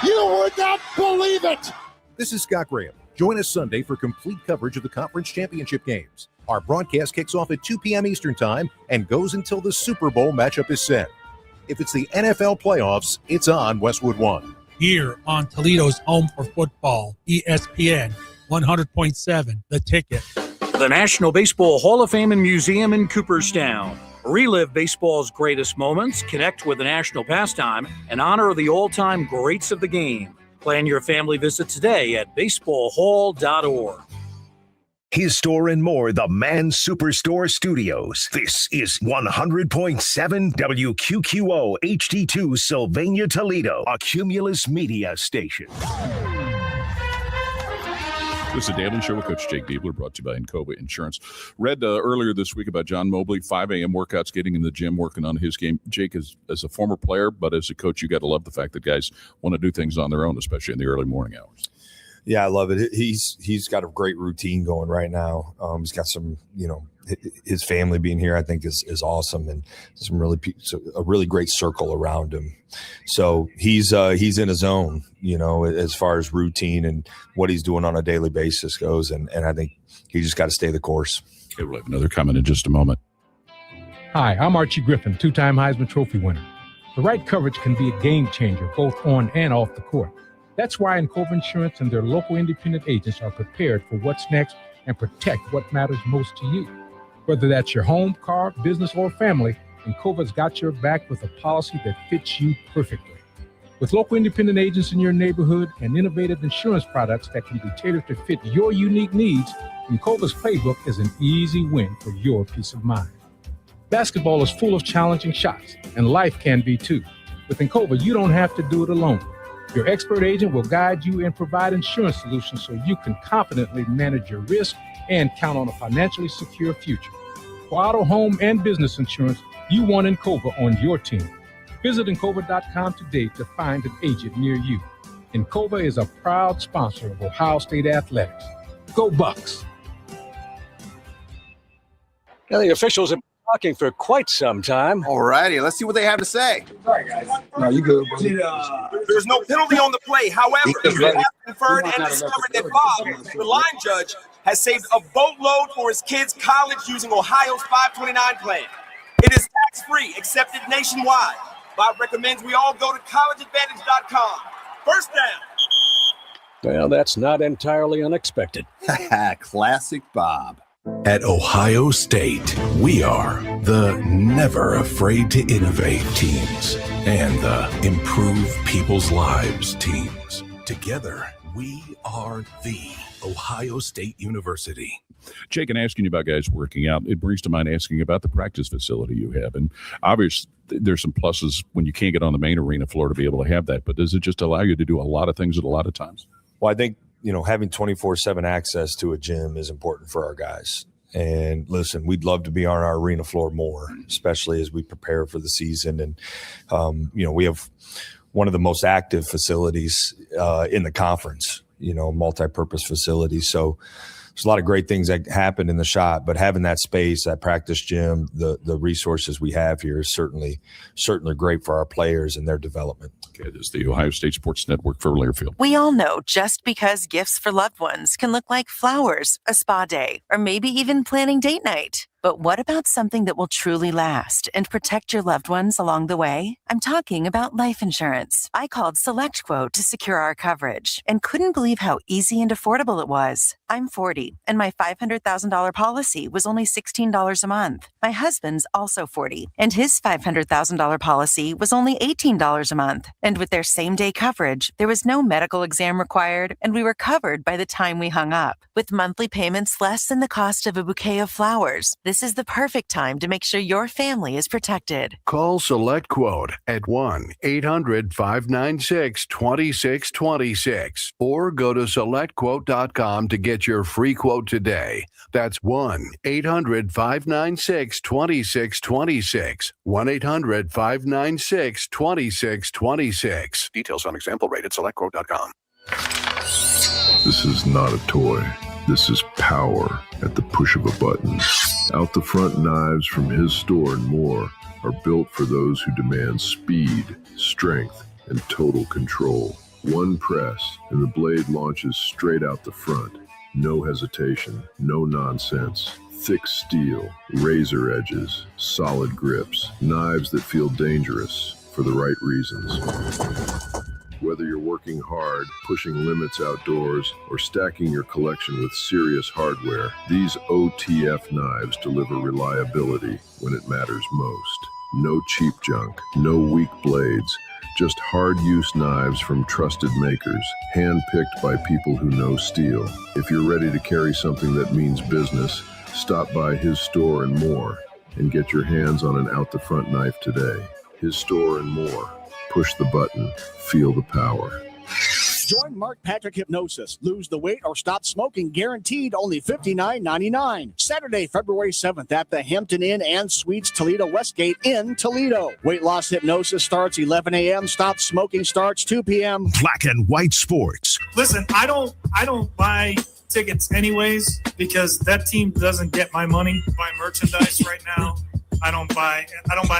You would not believe it. This is Scott Graham. Join us Sunday for complete coverage of the conference championship games. Our broadcast kicks off at 2 p.m. Eastern Time and goes until the Super Bowl matchup is set. If it's the NFL playoffs, it's on Westwood One. Here on Toledo's home for football, ESPN 100.7, The Ticket. The National Baseball Hall of Fame and Museum in Cooperstown. Relive baseball's greatest moments, connect with the national pastime, and honor the all-time greats of the game. Plan your family visit today at baseballhall.org. His Store and More, the Man Superstore Studios. This is 100.7 WQQO HD2 Sylvania, Toledo, a Cumulus media station. This is the Daily Show with Coach Jake Diebler, brought to you by Encova Insurance. Read earlier this week about John Mobley, 5 a.m. workouts, getting in the gym, working on his game. Jake, as a former player, but as a coach, you got to love the fact that guys want to do things on their own, especially in the early morning hours. Yeah, I love it. He's got a great routine going right now. He's got some, his family being here, I think is awesome, and a really great circle around him. So he's in his zone, as far as routine and what he's doing on a daily basis goes, and I think he just got to stay the course. Okay, we'll have another comment in just a moment. Hi, I'm Archie Griffin, two-time Heisman Trophy winner. The right coverage can be a game changer, both on and off the court. That's why Encova Insurance and their local independent agents are prepared for what's next and protect what matters most to you. Whether that's your home, car, business, or family, Encova's got your back with a policy that fits you perfectly. With local independent agents in your neighborhood and innovative insurance products that can be tailored to fit your unique needs, Encova's playbook is an easy win for your peace of mind. Basketball is full of challenging shots, and life can be too. With Encova, you don't have to do it alone. Your expert agent will guide you and provide insurance solutions so you can confidently manage your risk and count on a financially secure future. For auto, home, and business insurance, you want Encova on your team. Visit Encova.com today to find an agent near you. Encova is a proud sponsor of Ohio State Athletics. Go Bucks! Now, the officials have been talking for quite some time. All righty, let's see what they have to say. Sorry, guys. No, you good, bro. There's no penalty on the play. However, we have conferred and discovered that Bob, the line judge, has saved a boatload for his kids' college using Ohio's 529 plan. It is tax-free, accepted nationwide. Bob recommends we all go to collegeadvantage.com. First down. Well, that's not entirely unexpected. Classic Bob. At Ohio State, we are the never afraid to innovate teams and the improve people's lives teams. Together, we are the Ohio State University. Jake, and asking you about guys working out, it brings to mind asking about the practice facility you have. And obviously, there's some pluses when you can't get on the main arena floor to be able to have that. But does it just allow you to do a lot of things at a lot of times? Well, I think, having 24/7 access to a gym is important for our guys. And listen, we'd love to be on our arena floor more, especially as we prepare for the season. And, we have one of the most active facilities in the conference, multi-purpose facilities. So there's a lot of great things that happen in the shop, but having that space, that practice gym, the resources we have here is certainly great for our players and their development. Okay, this is the Ohio State Sports Network for Learfield. We all know just because gifts for loved ones can look like flowers, a spa day, or maybe even planning date night. But what about something that will truly last and protect your loved ones along the way? I'm talking about life insurance. I called SelectQuote to secure our coverage and couldn't believe how easy and affordable it was. I'm 40, and my $500,000 policy was only $16 a month. My husband's also 40, and his $500,000 policy was only $18 a month. And with their same-day coverage, there was no medical exam required, and we were covered by the time we hung up. With monthly payments less than the cost of a bouquet of flowers, this is the perfect time to make sure your family is protected. Call SelectQuote at 1-800-596-2626 or go to SelectQuote.com to get your free quote today. That's 1-800-596-2626. 1-800-596-2626. Details on example rate at SelectQuote.com. This is not a toy. This is power at the push of a button. Out the front knives from his store and more are built for those who demand speed, strength, and total control. One press, and the blade launches straight out the front. No hesitation, no nonsense. Thick steel, razor edges, solid grips, knives that feel dangerous for the right reasons. Whether you're working hard, pushing limits outdoors, or stacking your collection with serious hardware, these OTF knives deliver reliability when it matters most. No cheap junk, no weak blades, just hard-use knives from trusted makers, hand-picked by people who know steel. If you're ready to carry something that means business, stop by his store and more and get your hands on an out-the-front knife today. His store and more. Push the button. Feel the power. Join Mark Patrick Hypnosis. Lose the weight or stop smoking, guaranteed only $59.99. Saturday, February 7th at the Hampton Inn and Suites Toledo Westgate in Toledo. Weight loss hypnosis starts 11 a.m. Stop smoking starts 2 p.m. Black and White Sports. Listen, I don't buy tickets anyways because that team doesn't get my money. I buy merchandise right now. I don't buy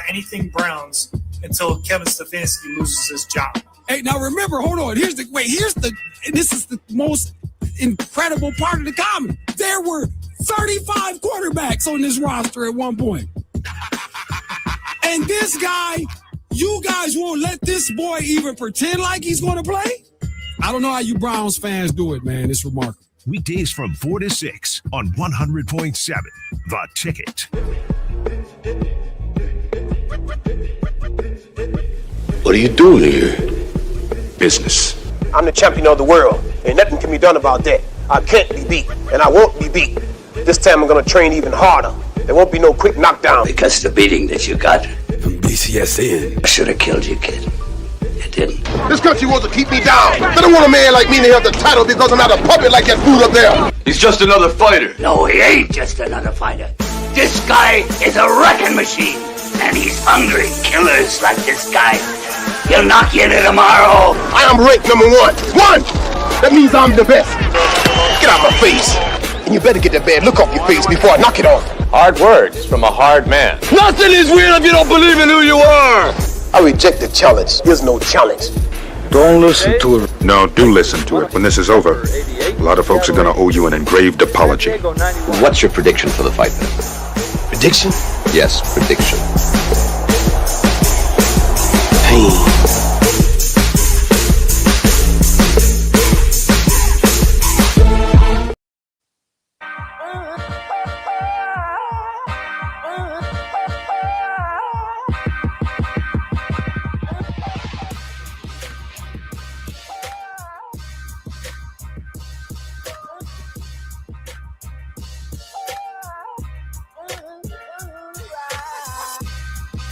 anything Browns until Kevin Stefanski loses his job. Hey, now remember, hold on. This is the most incredible part of the comedy. There were 35 quarterbacks on this roster at one point. And this guy, you guys won't let this boy even pretend like he's going to play? I don't know how you Browns fans do it, man. It's remarkable. Weekdays from 4 to 6 on 100.7 The Ticket. What are you doing here? Business. I'm the champion of the world, and nothing can be done about that. I can't be beat, and I won't be beat. This time I'm gonna train even harder. There won't be no quick knockdown. Because the beating that you got from BCSN, I should have killed you, kid. You didn't. This country wants to keep me down. They don't want a man like me to have the title because I'm not a puppet like that fool up there. He's just another fighter. No, he ain't just another fighter. This guy is a wrecking machine, and he's hungry. Killers like this guy. He'll knock you into tomorrow. I am ranked number one. One! That means I'm the best. Get out my face. And you better get that bad look off your face before I knock it off. Hard words from a hard man. Nothing is real if you don't believe in who you are. I reject the challenge. There's no challenge. Don't listen to it. No, do listen to it. When this is over, a lot of folks are going to owe you an engraved apology. What's your prediction for the fight then? Prediction? Yes, prediction. Pain.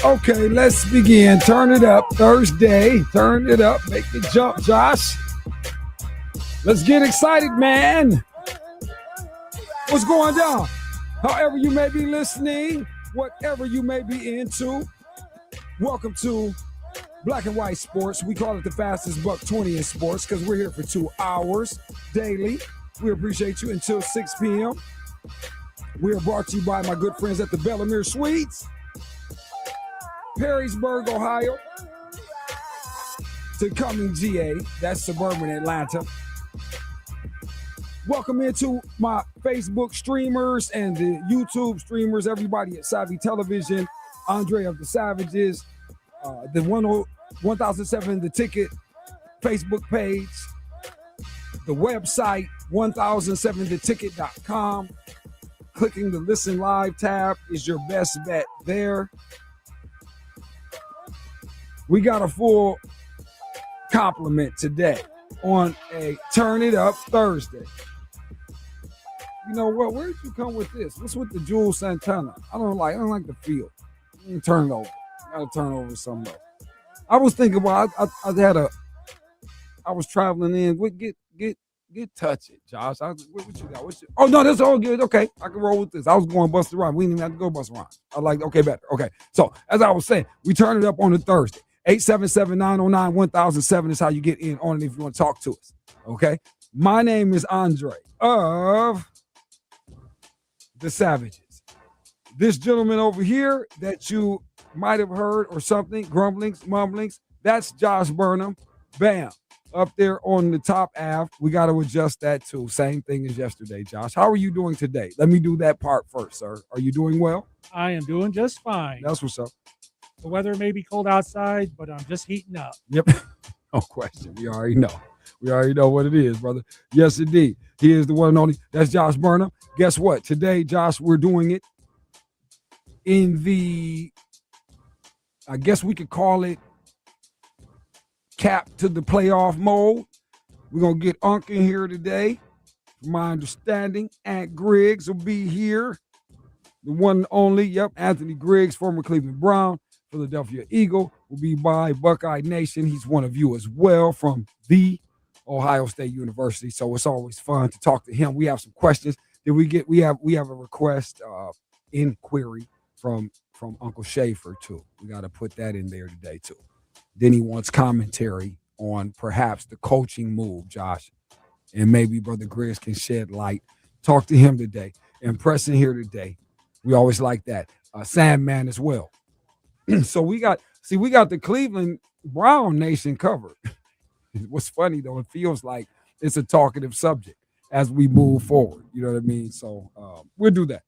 Okay, let's begin. Turn it up. Thursday. Turn it up. Make the jump, Josh. Let's get excited, man. What's going down? However you may be listening, whatever you may be into, welcome to Black and White Sports. We call it the fastest buck 20 in sports because we're here for 2 hours daily. We appreciate you until 6 p.m. We are brought to you by my good friends at the Bellamere Suites, Perrysburg, Ohio, to Cumming, GA. That's suburban Atlanta. Welcome into my Facebook streamers and the YouTube streamers, everybody at Savvy Television, Andre of the Savages, the 1007 The Ticket Facebook page, the website 1007theticket.com. Clicking the Listen Live tab is your best bet there. We got a full compliment today on a Turn It Up Thursday. You know what? Where did you come with this? What's with the Jules Santana? I don't like the feel. Turn it over. Gotta turn over something else. I was thinking about I was traveling in. Get touch it, Josh. What you got? Oh no, that's all good. Okay, I can roll with this. I was going Busta Rhymes. We didn't even have to go Busta Rhymes. I like okay better. Okay, so as I was saying, we turn it up on a Thursday. 877-909-1007 is how you get in on it if you want to talk to us. Okay, my name is Andre of the Savages. This gentleman over here that you might have heard or something, grumblings, mumblings, that's Josh Burnham. Bam. up there on the top half. We got to adjust that too. Same thing as yesterday, Josh. How are you doing today? Let me do that part first, sir. Are you doing well? I am doing just fine. That's what's up. The weather may be cold outside, but I'm just heating up. Yep. No question. We already know. We already know what it is, brother. Yes, indeed. He is the one and only. That's Josh Burnham. Guess what? Today, Josh, we're doing it in the, I guess we could call it cap to the playoff mode. We're going to get Unc in here today. From my understanding, Ant Griggs will be here. The one and only, yep, Anthony Griggs, former Cleveland Brown, Philadelphia Eagle, will be by Buckeye Nation. He's one of you as well from the Ohio State University. So it's always fun to talk to him. We have some questions. We have a request inquiry from Uncle Schaefer too. We got to put that in there today too. Then he wants commentary on perhaps the coaching move, Josh. And maybe Brother Griggs can shed light. Talk to him today. And Preston here today. We always like that. Sandman as well. So we got the Cleveland Brown Nation covered. What's funny though, it feels like it's a talkative subject as we move forward. You know what I mean? So we'll do that.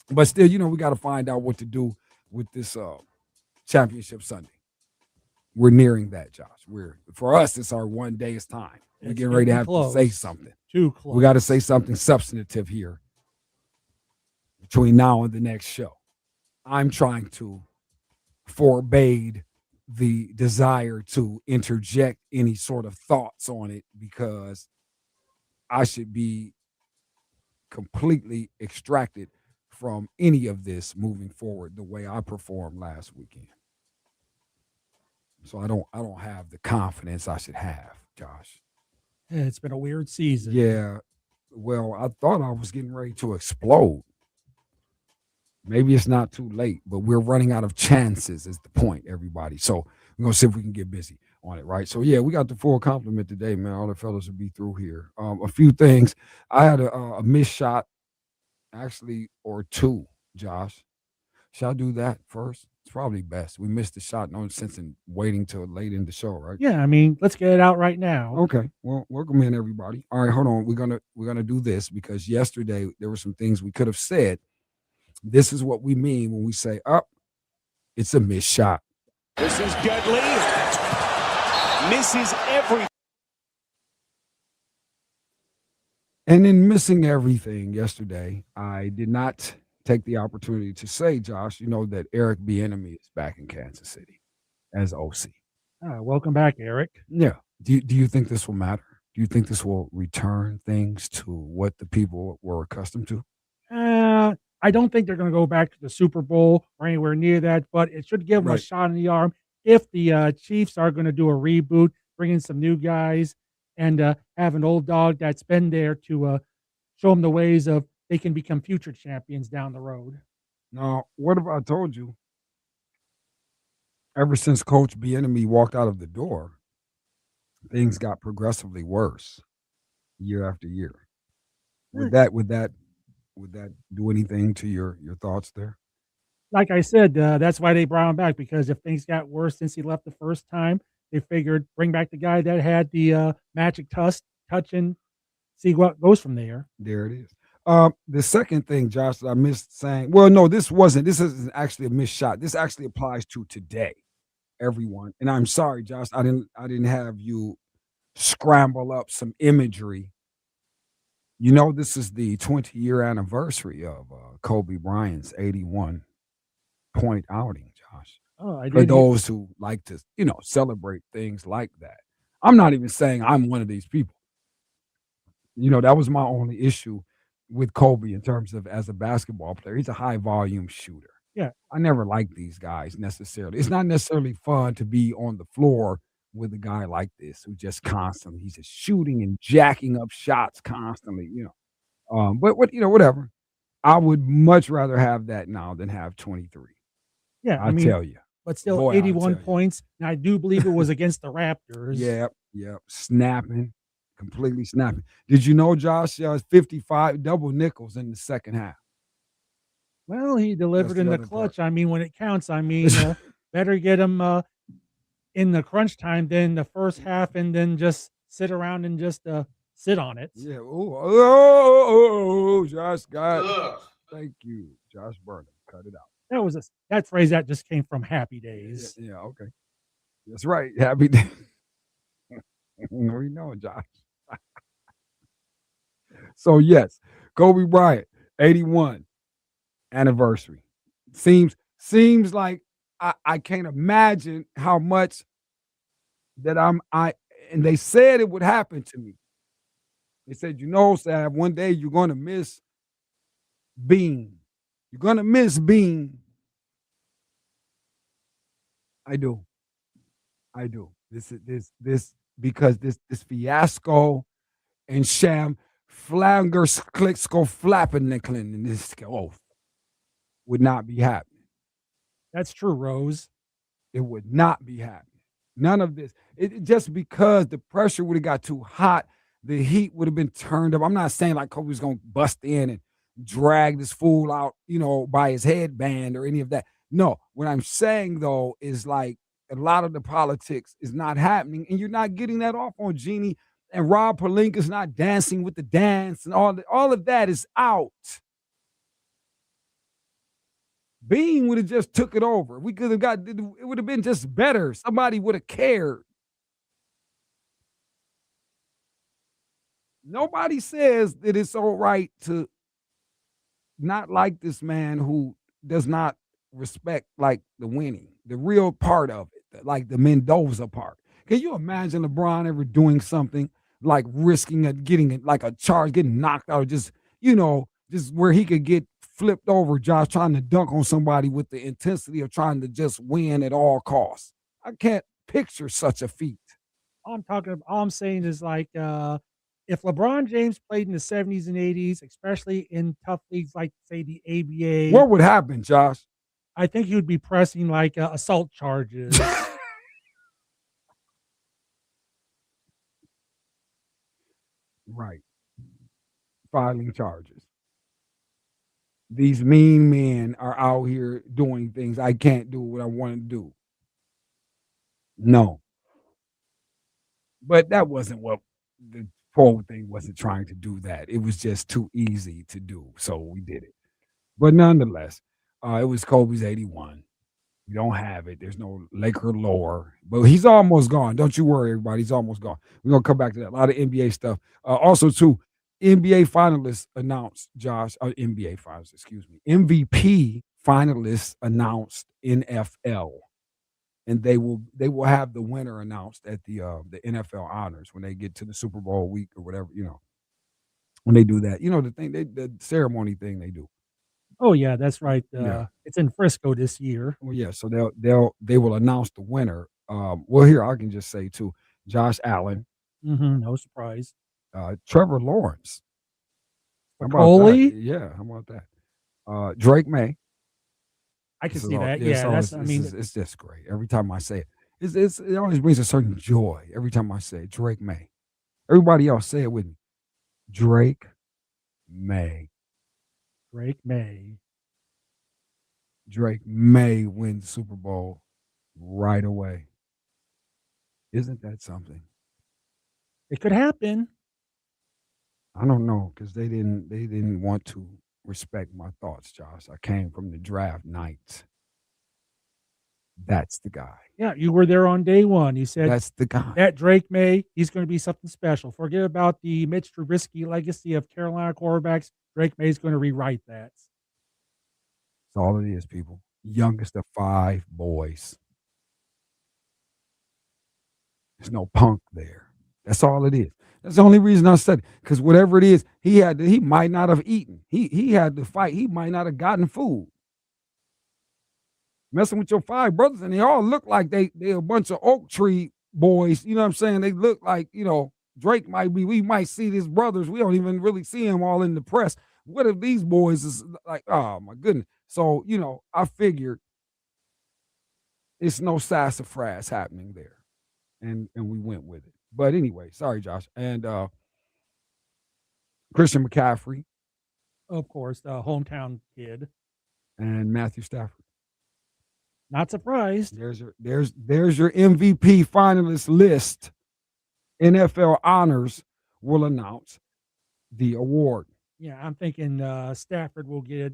But still, we got to find out what to do with this championship Sunday. We're nearing that, Josh. For us, it's our 1 day's time. We're getting ready to have to say something. Too close. We got to say something substantive here between now and the next show. I'm trying to forbade the desire to interject any sort of thoughts on it because I should be completely extracted from any of this moving forward the way I performed last weekend. So I don't have the confidence I should have, Josh. Yeah, it's been a weird season. Yeah. Well, I thought I was getting ready to explode. Maybe it's not too late, but we're running out of chances is the point, everybody. So we're going to see if we can get busy on it, right? So, yeah, we got the full complement today, man. All the fellas will be through here. A few things. I had a missed shot, actually, or two, Josh. Should I do that first? It's probably best. We missed the shot. No sense in waiting till late in the show, right? Yeah, I mean, let's get it out right now. Okay. Well, welcome in, everybody. All right, hold on. We're gonna do this because yesterday there were some things we could have said. This is what we mean when we say, it's a missed shot. This is deadly. Misses every. And in missing everything yesterday, I did not take the opportunity to say, Josh, that Eric Bieniemy is back in Kansas City as OC. Welcome back, Eric. Yeah. Do you think this will matter? Do you think this will return things to what the people were accustomed to? I don't think they're going to go back to the Super Bowl or anywhere near that, but it should give them a shot in the arm if the Chiefs are going to do a reboot, bring in some new guys, and have an old dog that's been there to show them the ways of they can become future champions down the road. Now, what if I told you, ever since Coach Bieniemy walked out of the door, things got progressively worse year after year? Would that do anything to your thoughts there? Like I said, that's why they brought him back, because if things got worse since he left the first time, they figured bring back the guy that had the magic touch and see what goes from there. There it is. The second thing, Josh, that I missed saying, well, no, this isn't actually a missed shot. This actually applies to today, everyone. And I'm sorry, Josh, I didn't have you scramble up some imagery. This is the 20-year anniversary of Kobe Bryant's 81-point outing, Josh. Oh, I did. For those who like to, celebrate things like that. I'm not even saying I'm one of these people. That was my only issue with Kobe in terms of as a basketball player. He's a high volume shooter. Yeah. I never liked these guys necessarily. It's not necessarily fun to be on the floor with a guy like this who just constantly, he's just shooting and jacking up shots constantly, but whatever. I would much rather have that now than have 23. Yeah. I tell you. But still 81 points. And I do believe it was against the Raptors. Yep. Snapping. Completely snapping. Did you know, Josh, 55 double nickels in the second half? Well, he delivered in the clutch. Part. I mean, when it counts, better get him in the crunch time than the first half and then just sit around and just sit on it. Yeah. Oh, Josh got. Thank you, Josh Burnham. Cut it out. That phrase that just came from Happy Days. Yeah, okay. That's right. Happy Days. We know, Josh. So yes, Kobe Bryant, 81 anniversary. Seems like I can't imagine how much that and they said it would happen to me. They said, Sav, one day you're gonna miss Bean. You're gonna miss Bean. I do. This because this fiasco and sham flanger clicks go flapping and this would not be happening. That's true, Rose. It would not be happening. None of this. It just because the pressure would have got too hot, the heat would have been turned up. I'm not saying like Kobe's gonna bust in and drag this fool out, by his headband or any of that. No, what I'm saying though is like a lot of the politics is not happening, and you're not getting that off on Jeannie, and Rob Pelinka's not dancing with the dance, and all of that is out. Bean would have just took it over. We could have it would have been just better. Somebody would have cared. Nobody says that it's all right to not like this man who does not respect like the winning, the real part of it, like the Mendoza part. Can you imagine LeBron ever doing something like risking getting like a charge, getting knocked out, or just where he could get flipped over, Josh, trying to dunk on somebody with the intensity of trying to just win at all costs? I can't picture such a feat. All I'm saying is like if LeBron James played in the 70s and 80s, especially in tough leagues like say the ABA, what would happen, Josh? I think he would be pressing like assault charges. Right. Filing charges. These mean men are out here doing things. I can't do what I want to do. No. But that wasn't what the whole thing wasn't trying to do that. It was just too easy to do. So we did it. But nonetheless, it was Kobe's 81. We don't have it. There's no Laker lore, but he's almost gone. Don't you worry, everybody. He's almost gone. We're going to come back to that. A lot of NBA stuff. Also, too, NBA finalists announced, Josh, NBA finalists, excuse me. MVP finalists announced NFL. And they will have the winner announced at the NFL honors when they get to the Super Bowl week or whatever, when they do that. The thing, the ceremony thing they do. Oh yeah, that's right. Yeah. It's in Frisco this year. Well, yeah, so they will announce the winner. Well, here I can just say too, Josh Allen, no surprise. Trevor Lawrence, Coley, yeah, how about that? Drake May. I can see that. Yeah, so it's just great. Every time I say it, it always brings a certain joy. Every time I say it, Drake May. Everybody else say it with me. Drake May. Drake May. Drake may win the Super Bowl right away. Isn't that something? It could happen. I don't know, because they didn't want to respect my thoughts, Josh. I came from the draft night. That's the guy. Yeah, you were there on day one. You said that's the guy. That Drake May, he's going to be something special. Forget about the Mitch Trubisky legacy of Carolina quarterbacks. Drake May is going to rewrite that. That's all it is, people. Youngest of 5 boys. There's no punk there. That's all it is. That's the only reason I said it. Because whatever it is, he might not have eaten. He had to fight. He might not have gotten food. Messing with your 5 brothers, and they all look like they a bunch of oak tree boys. You know what I'm saying? They look like, Drake might be, we might see his brothers. We don't even really see him all in the press. What if these boys is like, oh my goodness. So, I figured it's no sassafras happening there. And we went with it. But anyway, sorry, Josh. And Christian McCaffrey. Of course, the hometown kid. And Matthew Stafford. Not surprised. There's your MVP finalist list. NFL Honors will announce the award. Yeah, I'm thinking Stafford will get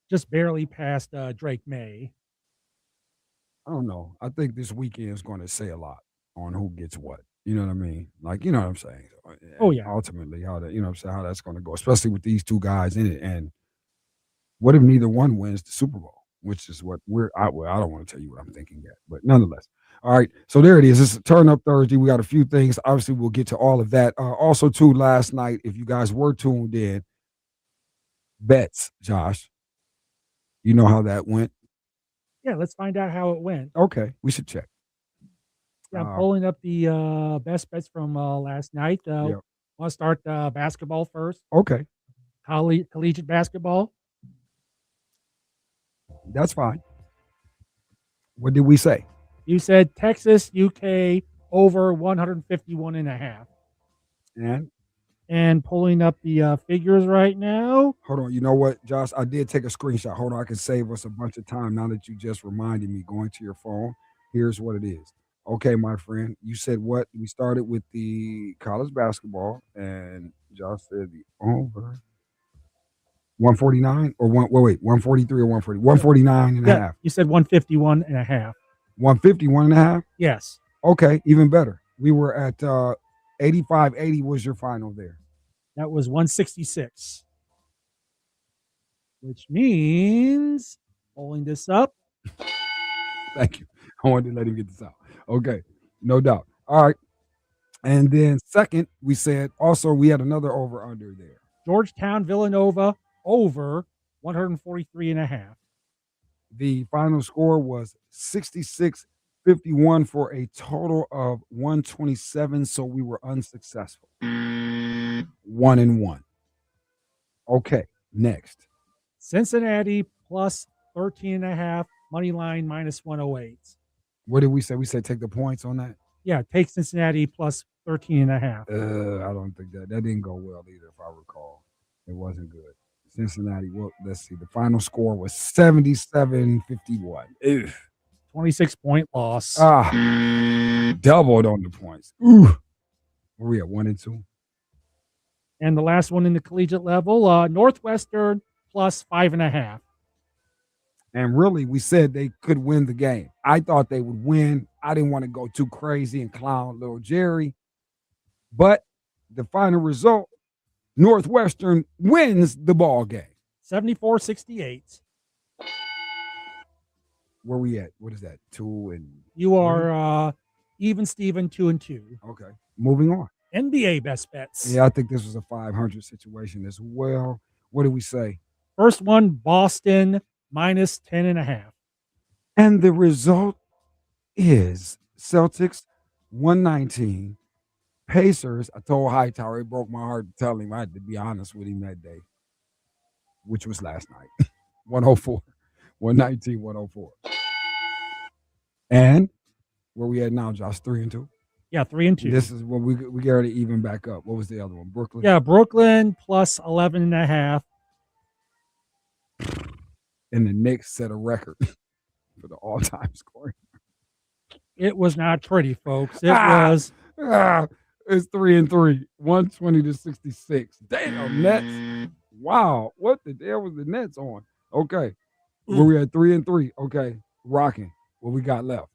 just barely past Drake May. I don't know. I think this weekend is going to say a lot on who gets what. You know what I mean? Like, you know what I'm saying? Oh, yeah. Ultimately, how that, you know what I'm saying, how that's going to go, especially with these two guys in it. And what if neither one wins the Super Bowl? Which is what I don't want to tell you what I'm thinking yet, but nonetheless. All right, so there it is. It's a Turn Up Thursday. We got a few things. Obviously, we'll get to all of that. Also, too, last night, if you guys were tuned in, bets, Josh, you know how that went? Yeah, let's find out how it went. Okay, we should check. Yeah, I'm pulling up the best bets from last night. Yeah. Want to start basketball first? Okay, Collegiate basketball. that's fine. What did we say? You said Texas, UK over 151.5. And pulling up the figures right now. Hold on. You know what, Josh? I did take a screenshot. Hold on. I can save us a bunch of time now that you just reminded me going to your phone. Here's what it is. Okay, my friend. You said what? We started with the college basketball, and Josh said the over 149 or 143 or 140? 149 and a half. You said 151.5. 151 and a half? Yes. Okay, even better. We were at 85-80 was your final there. That was 166. Which means, pulling this up. Thank you. I wanted to let him get this out. Okay, no doubt. All right. And then second, we said also we had another over-under there. Georgetown, Villanova, over 143.5. The final score was 66-51 for a total of 127, so we were unsuccessful. 1-1. Okay, next. Cincinnati plus 13.5, money line minus 108. What did we say? We said take the points on that? Yeah, take Cincinnati plus 13.5. I don't think that didn't go well either, if I recall. It wasn't good. Cincinnati, well, let's see. The final score was 77-51. 26-point loss. Doubled on the points. Ooh. Where we at, 1 and 2? And the last one in the collegiate level, Northwestern plus 5.5. And really, we said they could win the game. I thought they would win. I didn't want to go too crazy and clown little Jerry. But the final result, Northwestern wins the ball game. 74-68. Where we at? What is that? 2 and You are even Steven 2-2. Okay. Moving on. NBA best bets. Yeah, I think this was a 500 situation as well. What did we say? First one, Boston minus 10.5. And the result is Celtics 119. Pacers, I told Hightower, it broke my heart to tell him I had to be honest with him that day, which was last night. 104. 119, 104. And where we at now, Josh? 3 and 2? Yeah, 3 and 2. This is what we get ready to even back up. What was the other one? Brooklyn? Yeah, Brooklyn plus 11.5. And the Knicks set a record for the all-time scoring. It was not pretty, folks. It was. It's 3 and 3. 120-66. Damn, Nets. Wow. What the hell was the Nets on? Okay. Where we at 3 and 3. Okay. Rocking. What we got left?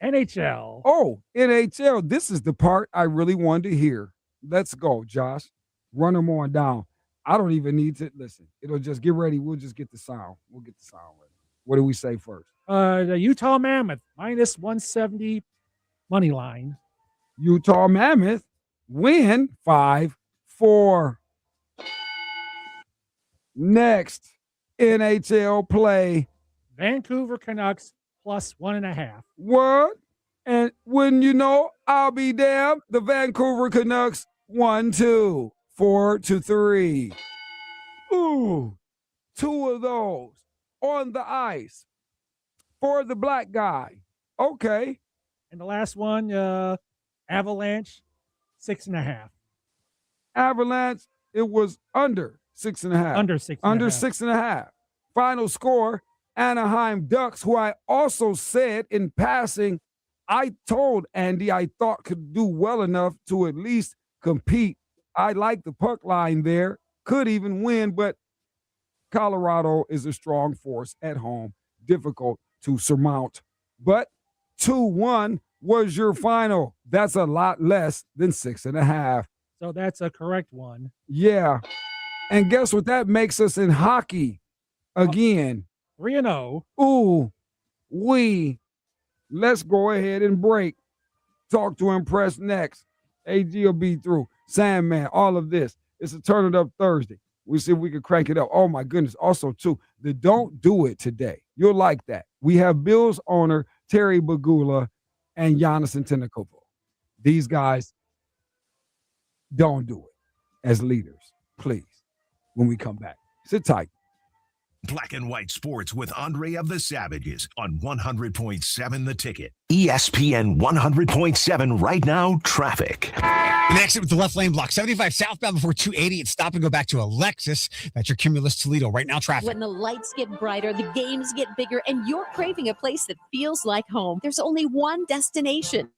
NHL. Oh, NHL. This is the part I really wanted to hear. Let's go, Josh. Run them on down. I don't even need to listen. It'll just get ready. We'll just get the sound. We'll get the sound ready. What do we say first? The Utah Mammoth minus 170 money line. Utah Mammoth win 5-4. Next, NHL play. Vancouver Canucks plus 1.5. What? And wouldn't you know, I'll be damned. The Vancouver Canucks 1-2, 4-3. Ooh, 2 of those on the ice for the black guy. Okay. And the last one, Avalanche 6.5. Avalanche, it was under 6.5. Under 6.5. Under 6.5. Final score, Anaheim Ducks, who I also said in passing, I told Andy I thought could do well enough to at least compete. I like the puck line there, could even win, but Colorado is a strong force at home, difficult to surmount. But 2-1 was your final. That's a lot less than 6.5. So that's a correct one. Yeah. And guess what that makes us in hockey again? 3-0. Ooh, let's go ahead and break. Talk to Impress next. AG will be through. Sandman, all of this. It's a Turn It Up Thursday. We'll see if we can crank it up. Oh, my goodness. Also, too, the Don't Do It today. You'll like that. We have Bills owner Terry Bagula and Giannis Antetokounmpo. These guys don't do it as leaders, please, when we come back. Sit tight. Black and White Sports with Andre of the Savages on 100.7 The Ticket. E ESPN 100.7 right now, traffic. An exit with the left lane block. 75 southbound before 280. It's stop and go back to Alexis. That's your Cumulus Toledo. Right now, traffic. When the lights get brighter, the games get bigger, and you're craving a place that feels like home, there's only one destination.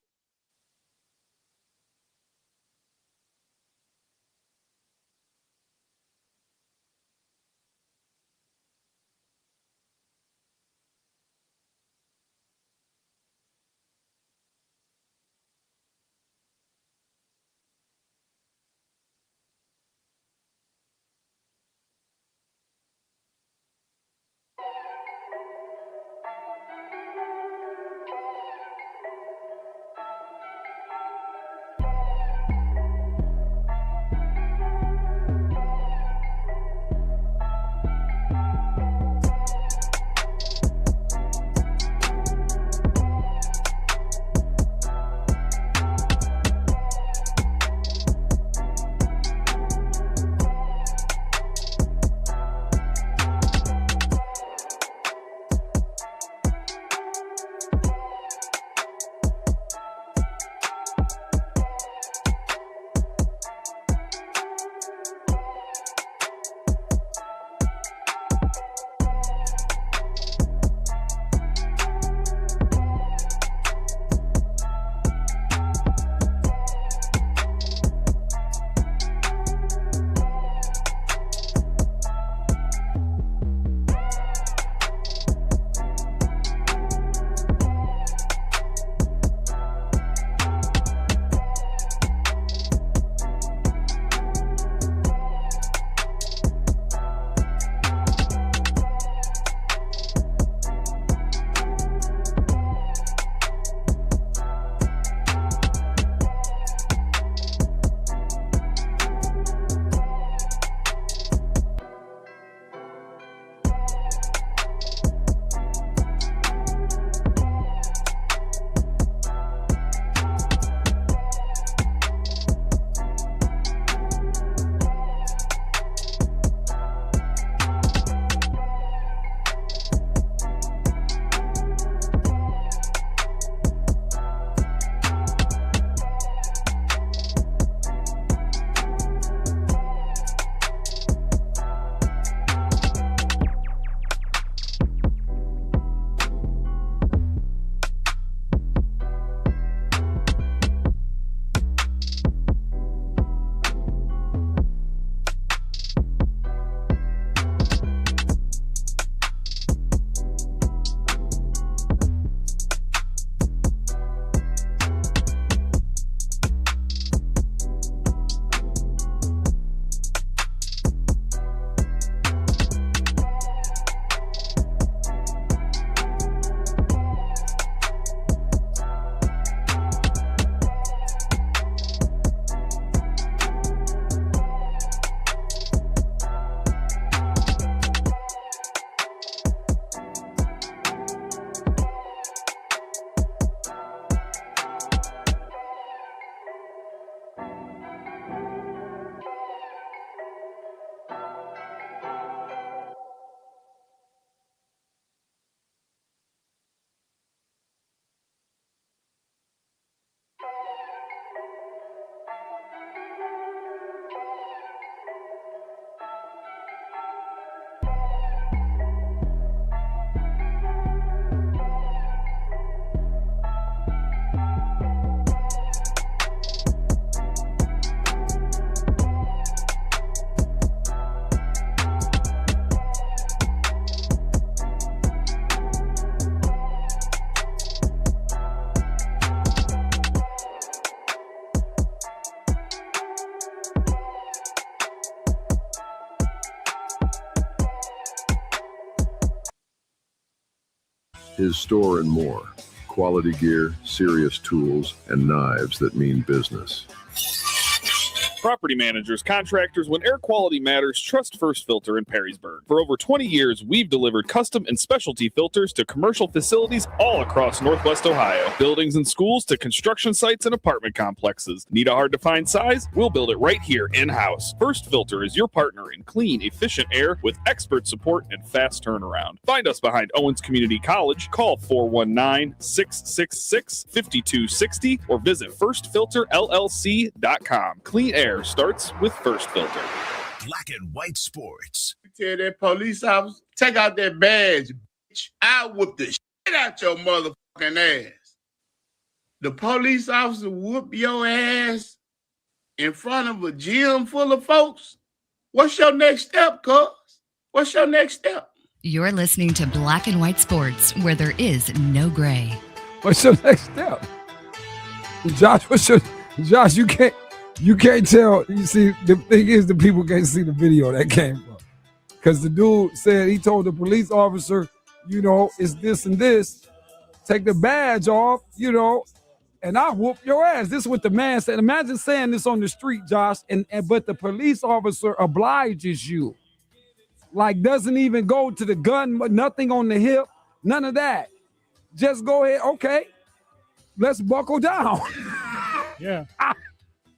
His store and more. Quality gear, serious tools, and knives that mean business. Property managers, contractors, when air quality matters, trust First Filter in Perrysburg. For over 20 years, we've delivered custom and specialty filters to commercial facilities all across Northwest Ohio. Buildings and schools to construction sites and apartment complexes. Need a hard-to-find size? We'll build it right here in-house. First Filter is your partner in clean, efficient air with expert support and fast turnaround. Find us behind Owens Community College. Call 419-666-5260 or visit firstfilterllc.com. Clean air starts with First Filter. Black and white sports. Tell that police officer, take out that badge, bitch. I whoop the shit out your motherfucking ass. The police officer whoop your ass in front of a gym full of folks. What's your next step, cuz? What's your next step? You're listening to Black and White Sports, where there is no gray. What's your next step? Josh, Josh, you can't tell. You see, the thing is, the people can't see the video that came from. Because the dude said, he told the police officer, it's this and this. Take the badge off, and I whoop your ass. This is what the man said. Imagine saying this on the street, Josh, but the police officer obliges you. Like, doesn't even go to the gun, nothing on the hip, none of that. Just go ahead, okay, let's buckle down. Yeah.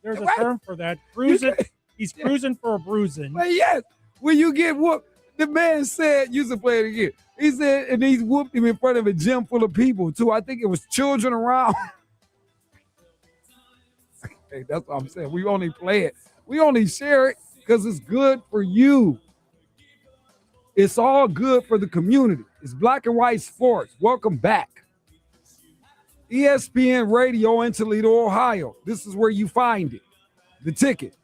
There's a term for that. Cruising. He's cruising for a bruising. But yes, when you get whooped, the man said, used to play it again. He said, and he whooped him in front of a gym full of people, too. I think it was children around. Hey, that's what I'm saying. We only play it. We only share it because it's good for you. It's all good for the community. It's Black and White Sports. Welcome back. ESPN Radio in Toledo, Ohio. This is where you find it. The Ticket.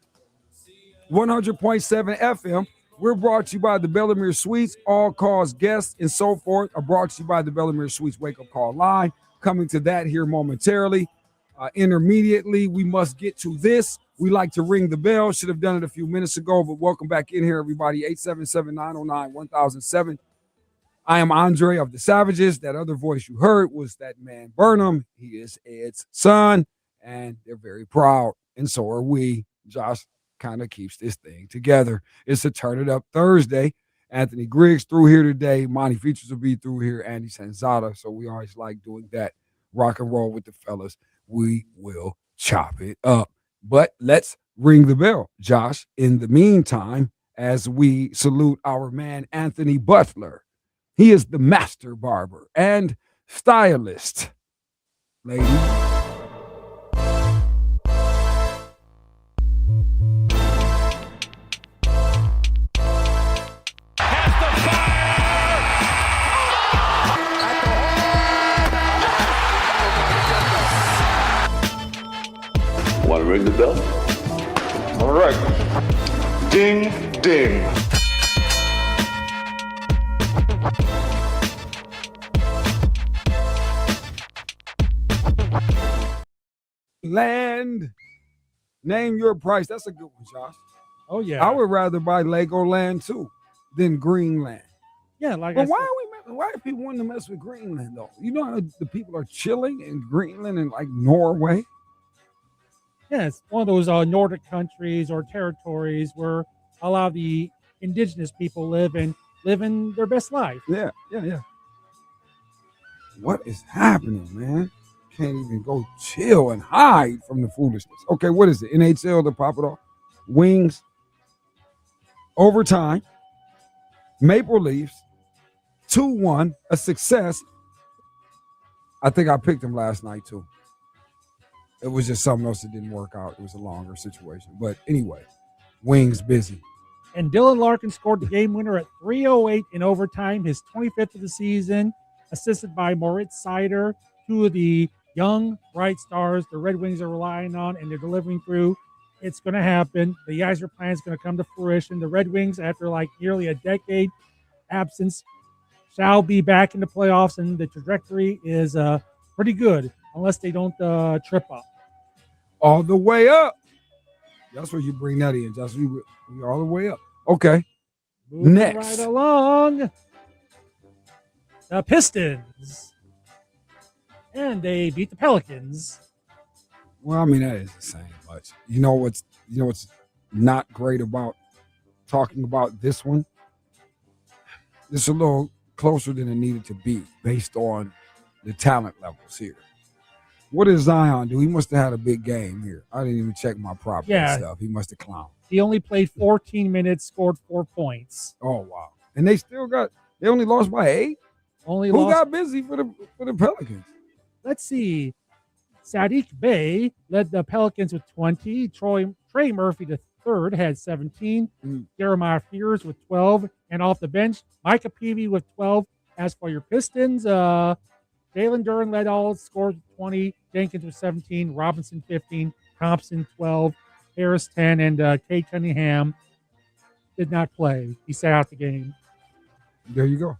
100.7 FM. We're brought to you by the Bellamere Suites. All calls, guests, and so forth are brought to you by the Bellamere Suites Wake Up Call Line. Coming to that here momentarily. Intermediately, we must get to this. We like to ring the bell. Should have done it a few minutes ago, but welcome back in here, everybody. 877-909-1007. I am Andre of the Savages. That other voice you heard was that man Burnham. He is Ed's son, and they're very proud, and so are we. Josh kind of keeps this thing together. It's a Turn It Up Thursday. Anthony Griggs through here today. Monty Features will be through here. Andy Sanzata. So we always like doing that. Rock and roll with the fellas. We will chop it up. But let's ring the bell, Josh, in the meantime, as we salute our man Anthony Butler. He is the master barber and stylist. Ladies. Want to ring the bell? All right. Ding, ding. Land. Name your price. That's a good one, Josh. Oh, yeah. I would rather buy Legoland, too, than Greenland. Yeah, like but why are people wanting to mess with Greenland, though? You know how the people are chilling in Greenland and, like, Norway? Yeah, it's one of those Nordic countries or territories where a lot of the indigenous people live in their best life. Yeah. What is happening, man? Can't even go chill and hide from the foolishness. Okay, what is it? NHL to pop it off. Wings. Overtime. Maple Leafs. 2-1. A success. I think I picked them last night, too. It was just something else that didn't work out. It was a longer situation. But anyway, Wings busy. And Dylan Larkin scored the game winner at 3:08 in overtime, his 25th of the season, assisted by Moritz Seider, two of the young, bright stars the Red Wings are relying on, and they're delivering through. It's going to happen. The Yzer plan is going to come to fruition. The Red Wings, after like nearly a decade absence, shall be back in the playoffs, and the trajectory is pretty good, unless they don't trip up. All the way up. That's where you bring that in, Josh. We all the way up. Okay. Moving Next. right along. the Pistons. And they beat the Pelicans. Well, I mean, that isn't saying much. You know what's not great about talking about this one? It's a little closer than it needed to be based on the talent levels here. What did Zion do? He must have had a big game here. I didn't even check my property stuff. He must have clowned. He only played 14 minutes, scored 4 points. Oh, wow. And they only lost by 8? Who got busy for the Pelicans? Let's see. Sadiq Bey led the Pelicans with 20. Trey Murphy III had 17. Jeremiah Fears with 12. And off the bench, Micah Peavy with 12. As for your Pistons, Jalen Duren led all, scored 20. Jenkins with 17. Robinson 15. Thompson 12. Harris 10. And Kate Cunningham did not play. He sat out the game. There you go.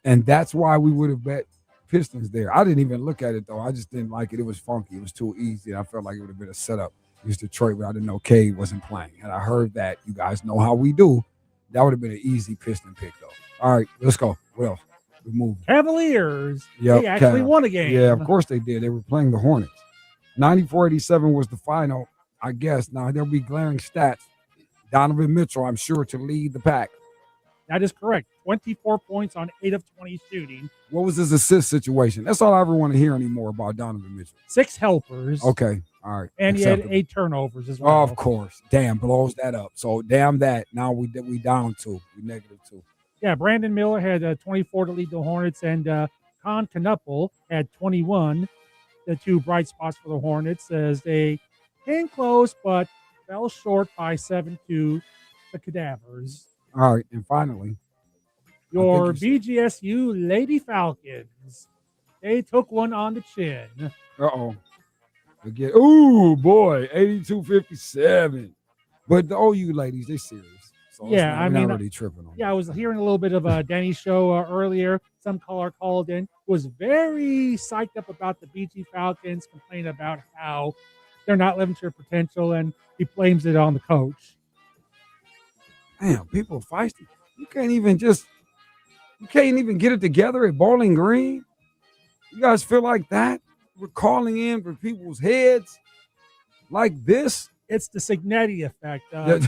And that's why we would have bet Pistons there. I didn't even look at it, though. I just didn't like it. It was funky. It was too easy. I felt like it would have been a setup against Detroit, but I didn't know K wasn't playing. And I heard that. You guys know how we do. That would have been an easy Piston pick, though. All right, let's go. What else? We're moving. Cavaliers. Yep, they actually won a game. Yeah, of course they did. They were playing the Hornets. 94-87 was the final, I guess. Now, there'll be glaring stats. Donovan Mitchell, I'm sure, to lead the pack. That is correct. 24 points on 8 of 20 shooting. What was his assist situation? That's all I ever want to hear anymore about Donovan Mitchell. 6 helpers. Okay. All right. And he had 8 turnovers as well. Oh, of course. Damn, blows that up. So, damn that. Now we down 2. We -2. Yeah, Brandon Miller had 24 to lead the Hornets, and Con Knuppel had 21. The 2 bright spots for the Hornets as they came close, but fell short by 7 to the Cadavers. All right, and finally, your BGSU Lady Falcons. They took one on the chin. Uh-oh. Again. Ooh, boy, 82-57. But the OU ladies, they serious. So yeah, I mean, already tripping on. Yeah, I was hearing a little bit of Danny's show earlier. Some caller called in, was very psyched up about the BG Falcons, complaining about how they're not living to their potential, and he blames it on the coach. Damn, people are feisty. You can't even get it together at Bowling Green. You guys feel like that? We're calling in for people's heads like this. It's the Signetti effect. I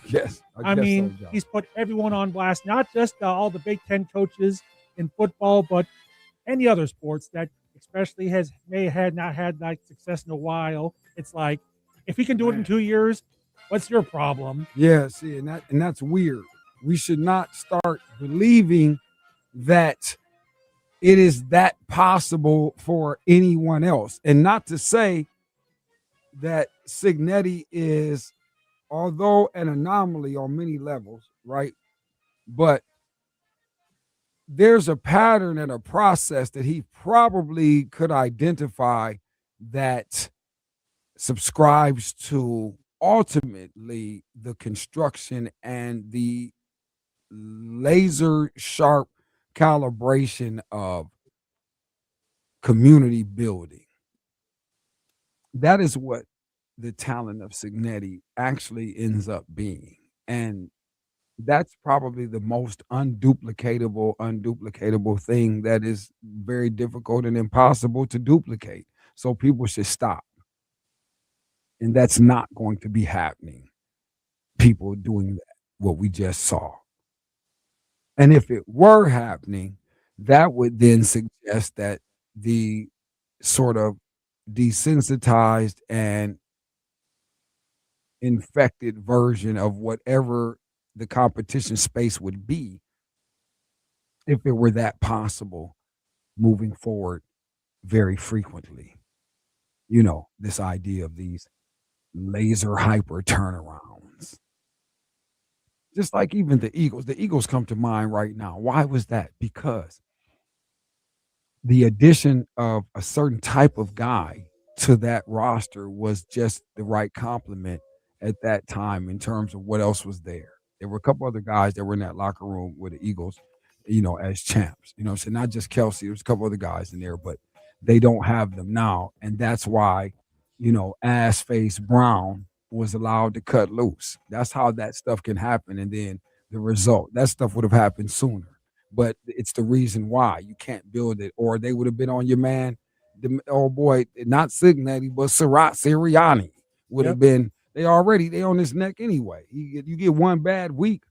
guess. I mean, so, he's put everyone on blast, not just all the Big Ten coaches in football, but any other sports that especially may have not had like success in a while. It's like, if he can do it in 2 years, what's your problem? Yeah, see, and that's weird. We should not start believing that it is that possible for anyone else. And not to say that Signetti is, although an anomaly on many levels, right? But there's a pattern and a process that he probably could identify that subscribes to ultimately the construction and the laser sharp calibration of community building. That is what the talent of Signetti actually ends up being. And that's probably the most unduplicatable thing that is very difficult and impossible to duplicate. So people should stop. And that's not going to be happening. People doing that, what we just saw. And if it were happening, that would then suggest that the sort of desensitized and infected version of whatever the competition space would be, if it were that possible, moving forward very frequently. You know, this idea of these laser hyper turnarounds. Just like even the Eagles come to mind right now. Why was that? Because the addition of a certain type of guy to that roster was just the right complement at that time in terms of what else was there. There were a couple other guys that were in that locker room with the Eagles, you know, as champs. You know, so not just Kelsey, there's a couple other guys in there, but they don't have them now. And that's why, you know, ass-face Brown was allowed to cut loose. That's how that stuff can happen. And then the result, that stuff would have happened sooner. but it's the reason why you can't build it, or they would have been on your man, not Cincinnati, but Sirianni would have been. They on his neck anyway. You get one bad week,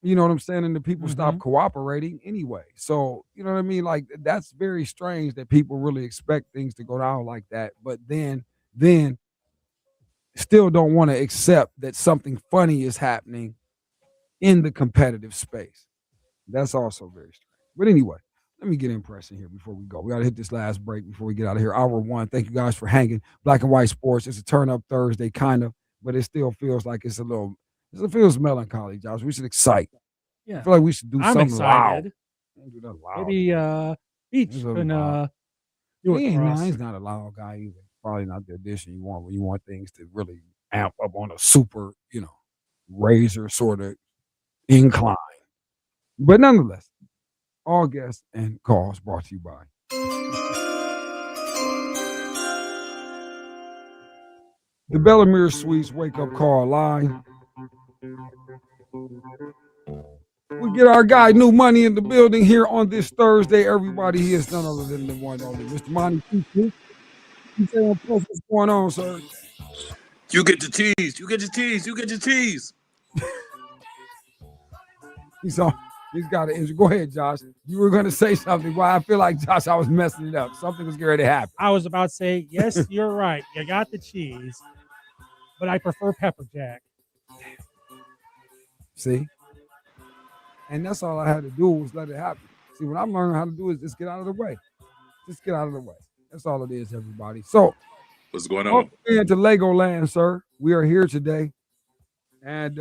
you know what I'm saying, and the people stop cooperating anyway. So you know what I mean. Like that's very strange that people really expect things to go down like that, but then still don't want to accept that something funny is happening in the competitive space. That's also very strange. But anyway, let me get impressing here before we go. We got to hit this last break before we get out of here. Hour one. Thank you guys for hanging. Black and White Sports. It's a turn up Thursday, kind of, but it still feels like it feels melancholy, Josh. We should excite. Yeah. I feel like we should do something excited. loud. Maybe Beach can do it for us. He's not a loud guy either. Probably not the addition you want when you want things to really amp up on a super, razor sort of incline. But nonetheless, all guests and calls brought to you by the Bellamere Suites Wake Up Call line. We get our guy New Money in the building here on this Thursday. Everybody, he is none other than the one only Mr. Monty. What's going on, sir? You get the tease. You get the tease. You get the tease. He's got an injury. Go ahead, Josh. You were going to say something. Well, I feel like, Josh, I was messing it up. Something was going to happen. I was about to say, yes, you're right. You got the cheese, but I prefer pepper jack. See? And that's all I had to do was let it happen. See, what I'm learning how to do is just get out of the way. Just get out of the way. That's all it is, everybody. So, what's going on? Welcome into Legoland, sir. We are here today. And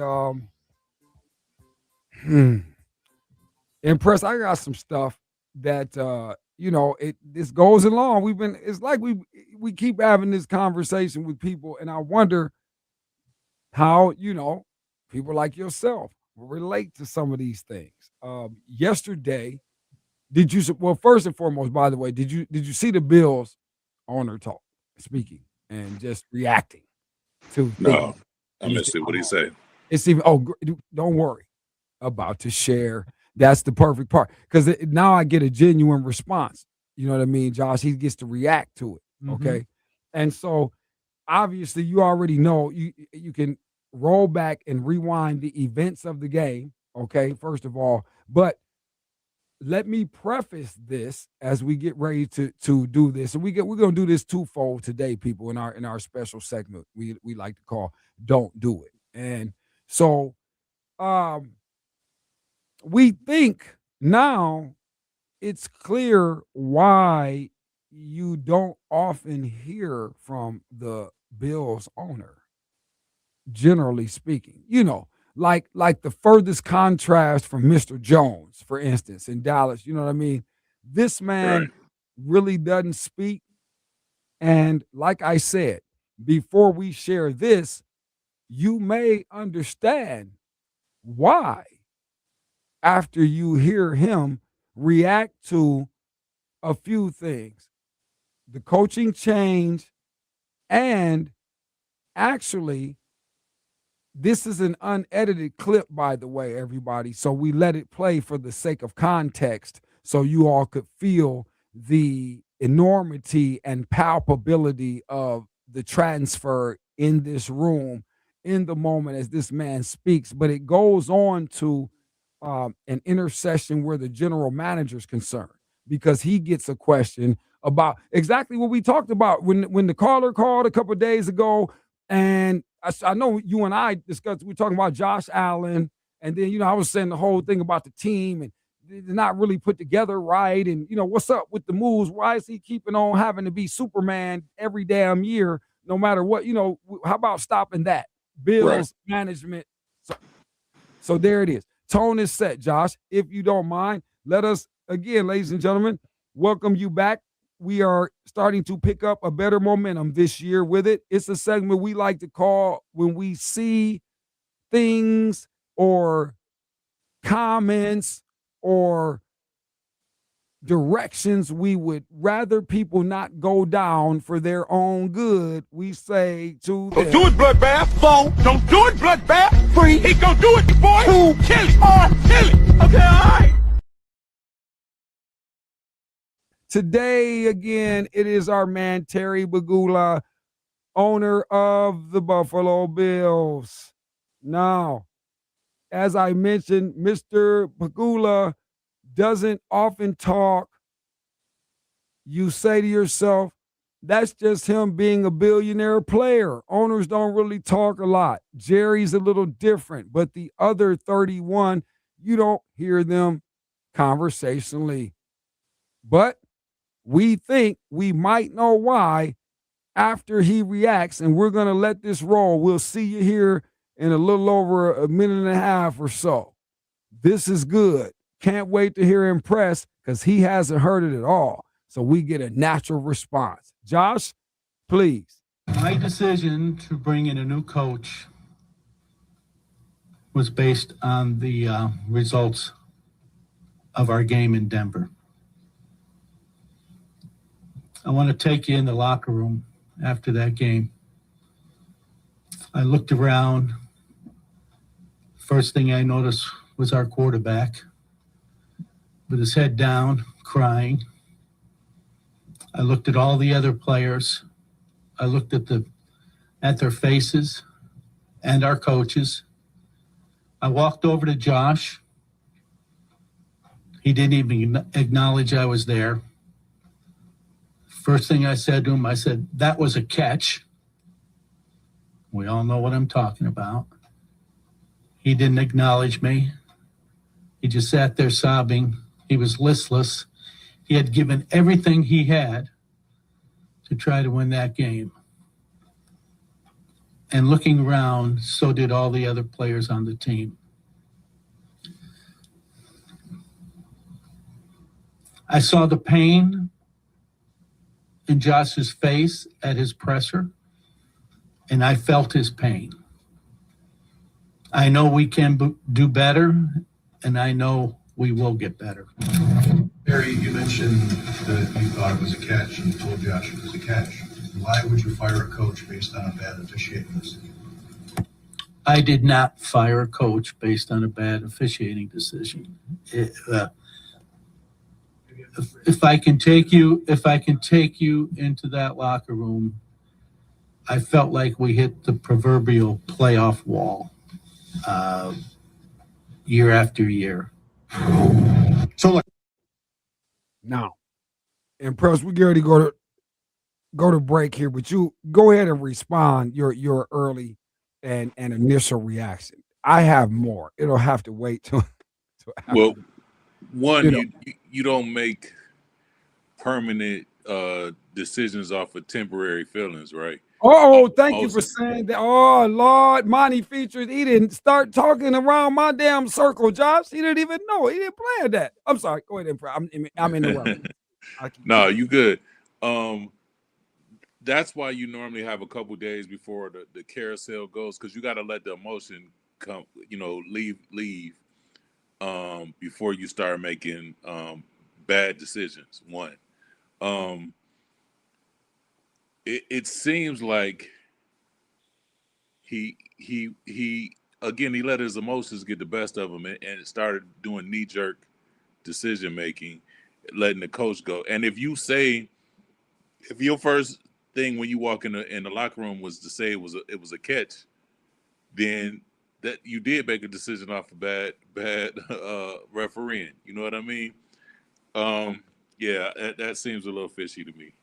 impressed. I got some stuff that this goes along. It's like we keep having this conversation with people, and I wonder how, people like yourself will relate to some of these things. Yesterday, first and foremost, by the way, did you see the Bills owner speaking and just reacting to things? No, I missed it. What did he say? It's even, don't worry, about to share. That's the perfect part, because now I get a genuine response. You know what I mean, Josh? He gets to react to it, okay? And so, obviously, you already know you can roll back and rewind the events of the game, okay, first of all. But let me preface this as we get ready to do this. And we're going to do this twofold today, people, in our special segment we like to call Don't Do It. And so we think now it's clear why you don't often hear from the Bills owner, generally speaking. Like the furthest contrast from Mr. Jones, for instance, in Dallas. You know what I mean? This man really doesn't speak. And like I said, before we share this, you may understand why after you hear him react to a few things. The coaching change, and actually, this is an unedited clip, by the way, everybody. So we let it play for the sake of context so you all could feel the enormity and palpability of the transfer in this room in the moment as this man speaks. But it goes on to an intercession where the general manager is concerned, because he gets a question about exactly what we talked about when the caller called a couple of days ago. And I know you and I discussed, we were talking about Josh Allen, and then, I was saying the whole thing about the team, and they're not really put together right. And, what's up with the moves? Why is he keeping on having to be Superman every damn year, no matter what? How about stopping that? Bills management. So there it is. Tone is set, Josh. If you don't mind, let us, again, ladies and gentlemen, welcome you back. We are starting to pick up a better momentum this year with it. It's a segment we like to call when we see things or comments or directions we would rather people not go down for their own good. We say to them, don't do it, bloodbath. 4, don't do it, bloodbath. 3, he gonna do it, boy. 2, kill it. 4, kill it. Okay, all right. Today, again, it is our man, Terry Bagula, owner of the Buffalo Bills. Now, as I mentioned, Mr. Bagula doesn't often talk. You say to yourself, that's just him being a billionaire player. Owners don't really talk a lot. Jerry's a little different, but the other 31, you don't hear them conversationally. But we think we might know why after he reacts, and we're going to let this roll. We'll see you here in a little over a minute and a half or so. This is good. Can't wait to hear him press because he hasn't heard it at all. So we get a natural response. Josh, please. My decision to bring in a new coach was based on the results of our game in Denver. I want to take you in the locker room after that game. I looked around. First thing I noticed was our quarterback with his head down, crying. I looked at all the other players. I looked at their faces and our coaches. I walked over to Josh. He didn't even acknowledge I was there. First thing I said to him, I said, "That was a catch." We all know what I'm talking about. He didn't acknowledge me. He just sat there sobbing. He was listless. He had given everything he had to try to win that game. And looking around, so did all the other players on the team. I saw the pain in Josh's face at his presser, and I felt his pain. I know we can do better, and I know we will get better. Barry, you mentioned that you thought it was a catch and you told Josh it was a catch. Why would you fire a coach based on a bad officiating decision? I did not fire a coach based on a bad officiating decision. If I can take you into that locker room, I felt like we hit the proverbial playoff wall year after year. So now, and Pros, we get ready to go to break here, but you go ahead and respond your early and initial reaction. I have more. It'll have to wait till well, one, you you don't make permanent decisions off of temporary feelings, right? Oh, thank you for saying that. Oh, Lord, Monty Features, he didn't start talking around my damn circle, Josh. He didn't even know. He didn't plan that. I'm sorry. Go ahead, I'm interrupting. No, you good. That's why you normally have a couple days before the carousel goes, because you got to let the emotion come, leave before you start making bad decisions. One, it seems like he again, he let his emotions get the best of him and started doing knee-jerk decision making, letting the coach go. And if your first thing when you walk in the locker room was to say it was a catch, then that you did make a decision off of bad refereeing. You know what I mean? Yeah, that seems a little fishy to me.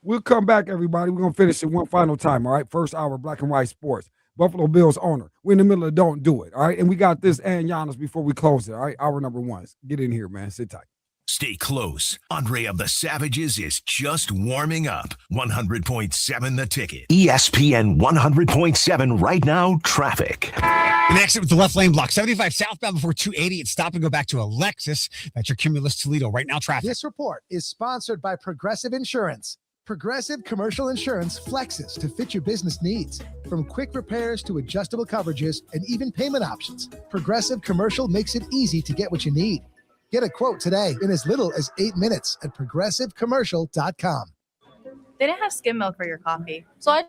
We'll come back, everybody. We're going to finish it one final time, all right? First hour, Black and White Sports. Buffalo Bills owner. We're in the middle of Don't Do It, all right? And we got this and Giannis before we close it, all right? Hour number one. Get in here, man. Sit tight. Stay close. Andre of the Savages is just warming up. 100.7 The Ticket. ESPN 100.7 right now, traffic. An exit with the left lane block. 75 southbound before 280. It's stop and go back to a Lexus. That's your Cumulus Toledo. Right now, traffic. This report is sponsored by Progressive Insurance. Progressive Commercial Insurance flexes to fit your business needs. From quick repairs to adjustable coverages and even payment options, Progressive Commercial makes it easy to get what you need. Get a quote today in as little as 8 minutes at progressivecommercial.com. They didn't have skim milk for your coffee, so I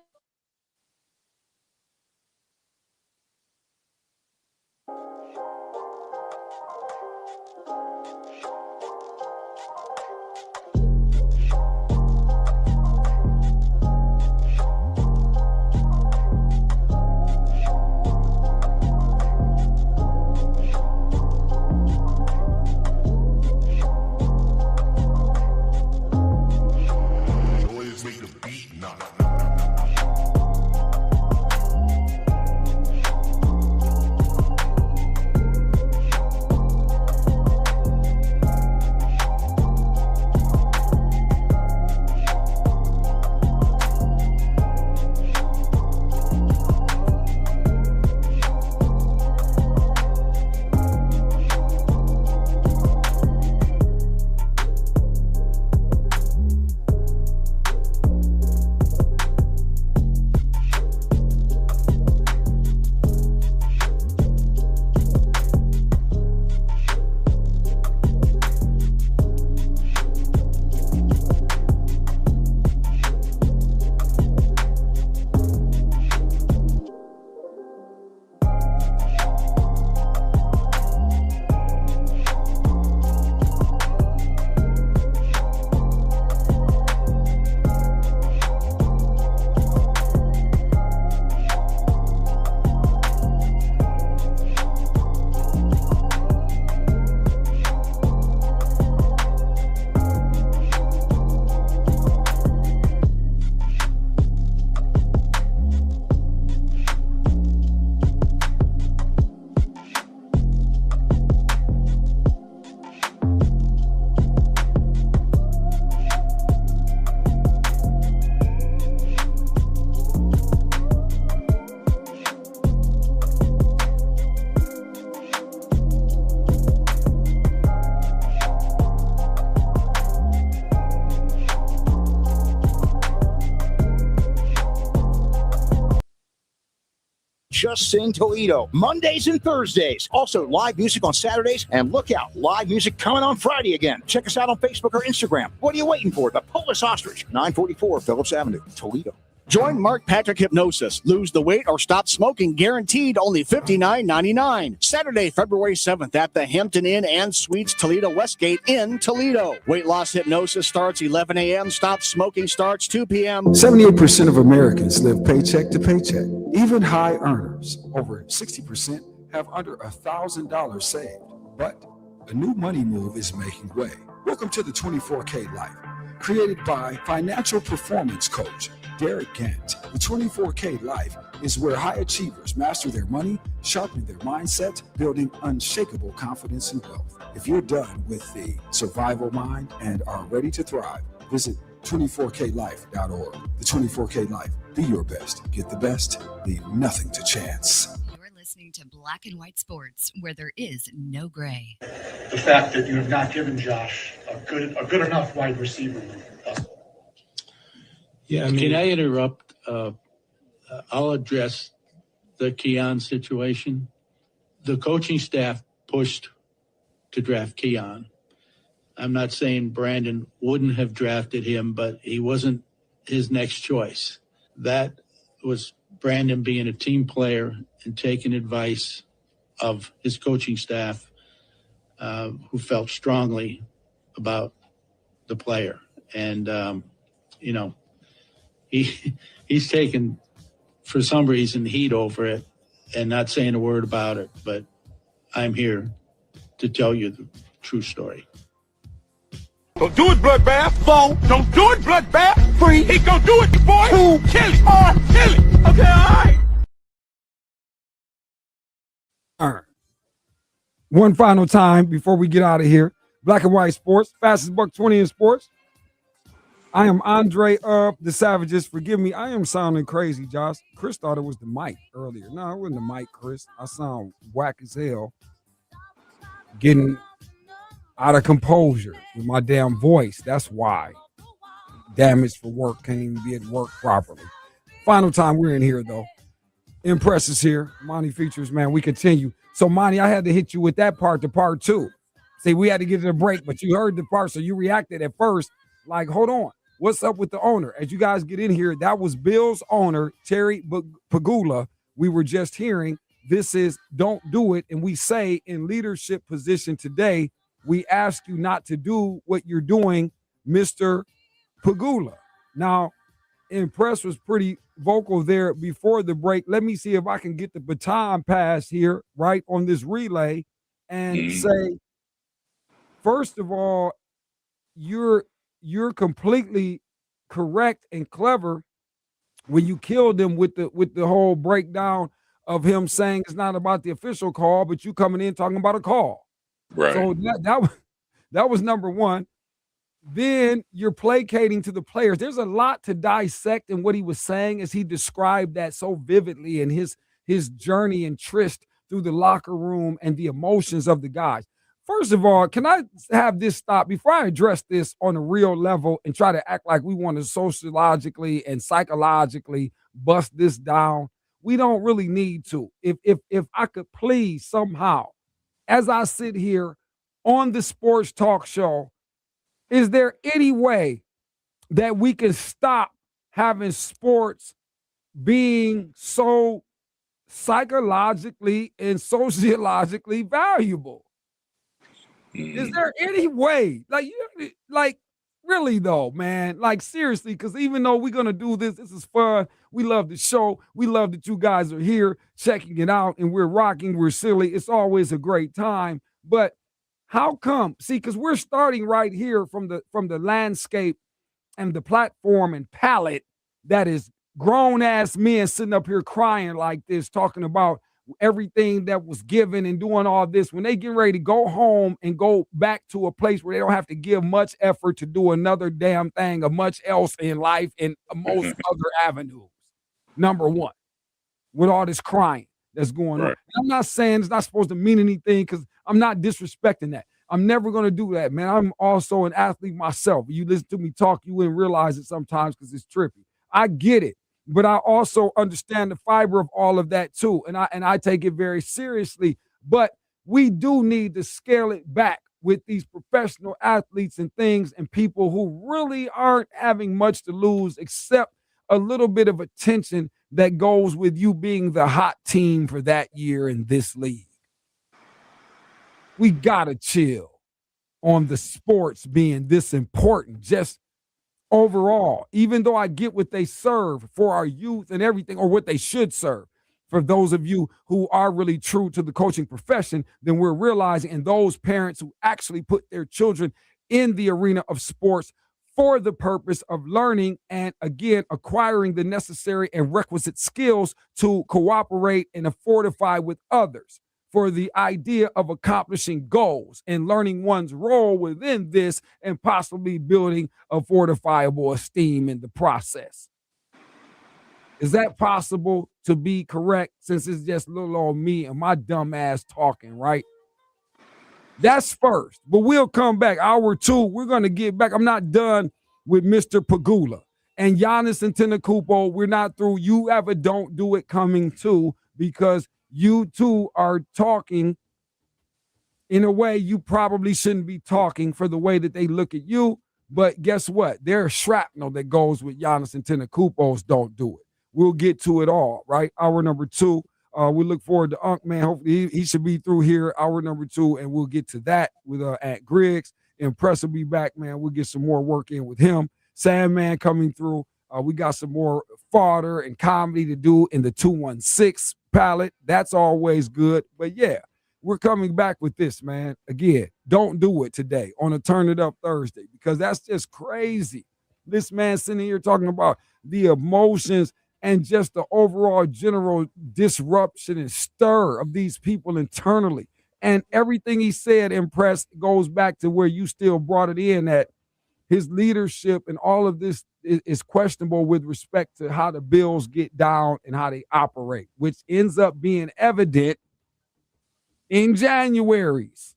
Just Sing Toledo, Mondays and Thursdays. Also live music on Saturdays, and look out, live music coming on Friday again. Check us out on Facebook or Instagram. What are you waiting for? The Polish Ostrich, 944 Phillips Avenue, Toledo. Join Mark Patrick Hypnosis. Lose the weight or stop smoking, guaranteed only $59.99. Saturday, February 7th at the Hampton Inn and Suites Toledo Westgate in Toledo. Weight loss hypnosis starts 11 a.m. Stop smoking starts 2 p.m. 78% of Americans live paycheck to paycheck. Even high earners, over 60%, have under $1,000 saved. But a new money move is making way. Welcome to the 24K Life, created by financial performance coach Derek Gant. The 24K Life is where high achievers master their money, sharpen their mindset, building unshakable confidence and wealth. If you're done with the survival mind and are ready to thrive, visit 24klife.org. The 24K Life. Be your best. Get the best. Leave nothing to chance. You're listening to Black and White Sports, where there is no gray. The fact that you have not given Josh a good enough wide receiver. Yeah, I mean, can I interrupt? I'll address the Keon situation. The coaching staff pushed to draft Keon. I'm not saying Brandon wouldn't have drafted him, but he wasn't his next choice. That was Brandon being a team player and taking advice of his coaching staff, who felt strongly about the player. And, he's taken, for some reason, heat over it and not saying a word about it, but I'm here to tell you the true story. Don't do it, bloodbath. 4, don't do it, bloodbath. 3, he gonna do it, boy. 2, kill it. 4, kill it. Okay, all right. All right. One final time before we get out of here. Black and White Sports, fastest $120 in sports. I am Andre of the Savages. Forgive me, I am sounding crazy, Josh. Chris thought it was the mic earlier. No, it wasn't the mic, Chris. I sound whack as hell. Getting out of composure with my damn voice. That's why. Damaged for work. Can't even be at work properly. Final time we're in here, though. Impress is here. Monty Features, man. We continue. So, Monty, I had to hit you with that part to part 2. See, we had to give it a break, but you heard the part, so you reacted at first like, hold on. What's up with the owner? As you guys get in here, that was Bill's owner, Terry Pagula. We were just hearing, this is Don't Do It. And we say in leadership position today, we ask you not to do what you're doing, Mr. Pagula. Now, Impress was pretty vocal there before the break. Let me see if I can get the baton pass here, right, on this relay and say, first of all, you're completely correct and clever when you killed him with the whole breakdown of him saying it's not about the official call, but you coming in talking about a call. Right. So that was number one. Then you're placating to the players. There's a lot to dissect in what he was saying as he described that so vividly in his journey and tryst through the locker room and the emotions of the guys. First of all, can I have this stop before I address this on a real level and try to act like we want to sociologically and psychologically bust this down? We don't really need to. If I could please somehow, as I sit here on the sports talk show, is there any way that we can stop having sports being so psychologically and sociologically valuable? Is there any way? Like really though, man, like seriously, because even though we're going to do this is fun. We love the show. We love that you guys are here checking it out and we're rocking. We're silly. It's always a great time. But how come? See, because we're starting right here from the landscape and the platform and palette that is grown ass men sitting up here crying like this, talking about everything that was given and doing all this. When they get ready to go home and go back to a place where they don't have to give much effort to do another damn thing or much else in life in most other avenues. Number one, with all this crying that's going on. And I'm not saying it's not supposed to mean anything because I'm not disrespecting that. I'm never going to do that, man. I'm also an athlete myself. You listen to me talk, you wouldn't realize it sometimes because it's trippy. I get it. but I also understand the fiber of all of that too. And I take it very seriously. But we do need to scale it back with these professional athletes and things and people who really aren't having much to lose except a little bit of attention that goes with you being the hot team for that year in this league. We gotta chill on the sports being this important, just overall, even though I get what they serve for our youth and everything, or what they should serve. For those of you who are really true to the coaching profession, then we're realizing, and those parents who actually put their children in the arena of sports for the purpose of learning and, again, acquiring the necessary and requisite skills to cooperate and fortify with others, for the idea of accomplishing goals and learning one's role within this and possibly building a fortifiable esteem in the process. Is that possible to be correct, since it's just little old me and my dumb ass talking, right? That's first, but we'll come back. Hour two, we're going to get back. I'm not done with Mr. Pagula and Giannis Antetokounmpo. We're not through. You have a don't do it coming too, because you two are talking in a way you probably shouldn't be talking for the way that they look at you. But guess what? There's shrapnel that goes with Giannis Antetokounmpo's don't do it. We'll get to it all, right? Hour number two. We look forward to Unc, man. Hopefully he should be through here, hour number two, and we'll get to that with Aunt Griggs. Impress will be back, man. We'll get some more work in with him. Sandman coming through. We got some more fodder and comedy to do in the 216 palette. That's always good. But yeah, we're coming back with this, man. Again, don't do it today on a Turn It Up Thursday, because that's just crazy. This man sitting here talking about the emotions and just the overall general disruption and stir of these people internally. And everything he said, Impressed, goes back to where you still brought it in, that his leadership and all of this is questionable with respect to how the Bills get down and how they operate, which ends up being evident in January's.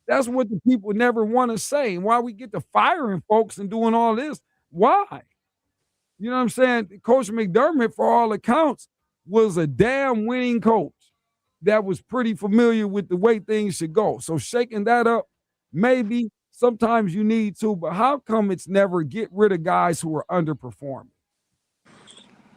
That's what the people never want to say. And why we get to firing folks and doing all this. Why? You know what I'm saying? Coach McDermott, for all accounts, was a damn winning coach that was pretty familiar with the way things should go. So shaking that up, maybe sometimes you need to, but how come it's never get rid of guys who are underperforming?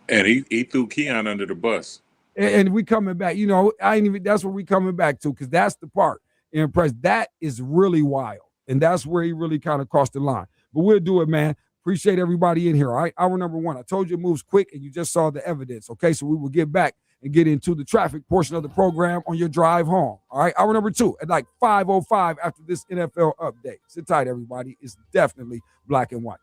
And he threw Keon under the bus. And we coming back, you know, that's what we coming back to, because that's the part. Impressed. That is really wild. And that's where he really kind of crossed the line. But we'll do it, man. Appreciate everybody in here, all right? Hour number one. I told you it moves quick, and you just saw the evidence, okay? So we will get back and get into the traffic portion of the program on your drive home, all right? Hour number two at like 5:05 after this NFL update. Sit tight, everybody. It's definitely black and white.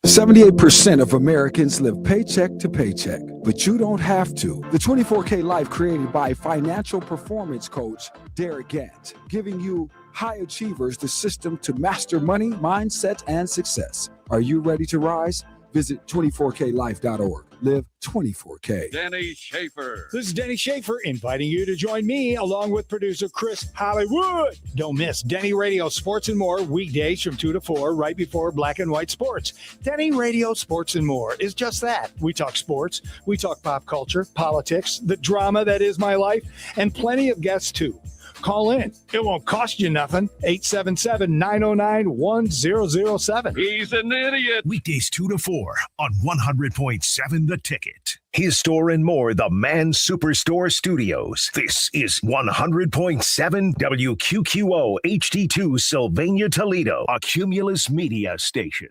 %, of Americans live paycheck to paycheck, but you don't have to. The 24K Life, created by financial performance coach Derek Gant, giving you high achievers the system to master money, mindset, and success. Are you ready to rise? Visit 24klife.org. Live 24K. Denny Schaefer. This is Denny Schaefer inviting you to join me along with producer Chris Hollywood. Don't miss Denny Radio Sports and More weekdays from 2 to 4 right before Black and White Sports. Denny Radio Sports and More is just that. We talk sports, we talk pop culture, politics, the drama that is my life, and plenty of guests too. Call in. It won't cost you nothing. 877-909-1007. He's an idiot. Weekdays 2 to 4 on 100.7 The Ticket. His Store and More, the Man Superstore Studios. This is 100.7 WQQO HD2 Sylvania, Toledo, a Cumulus media station.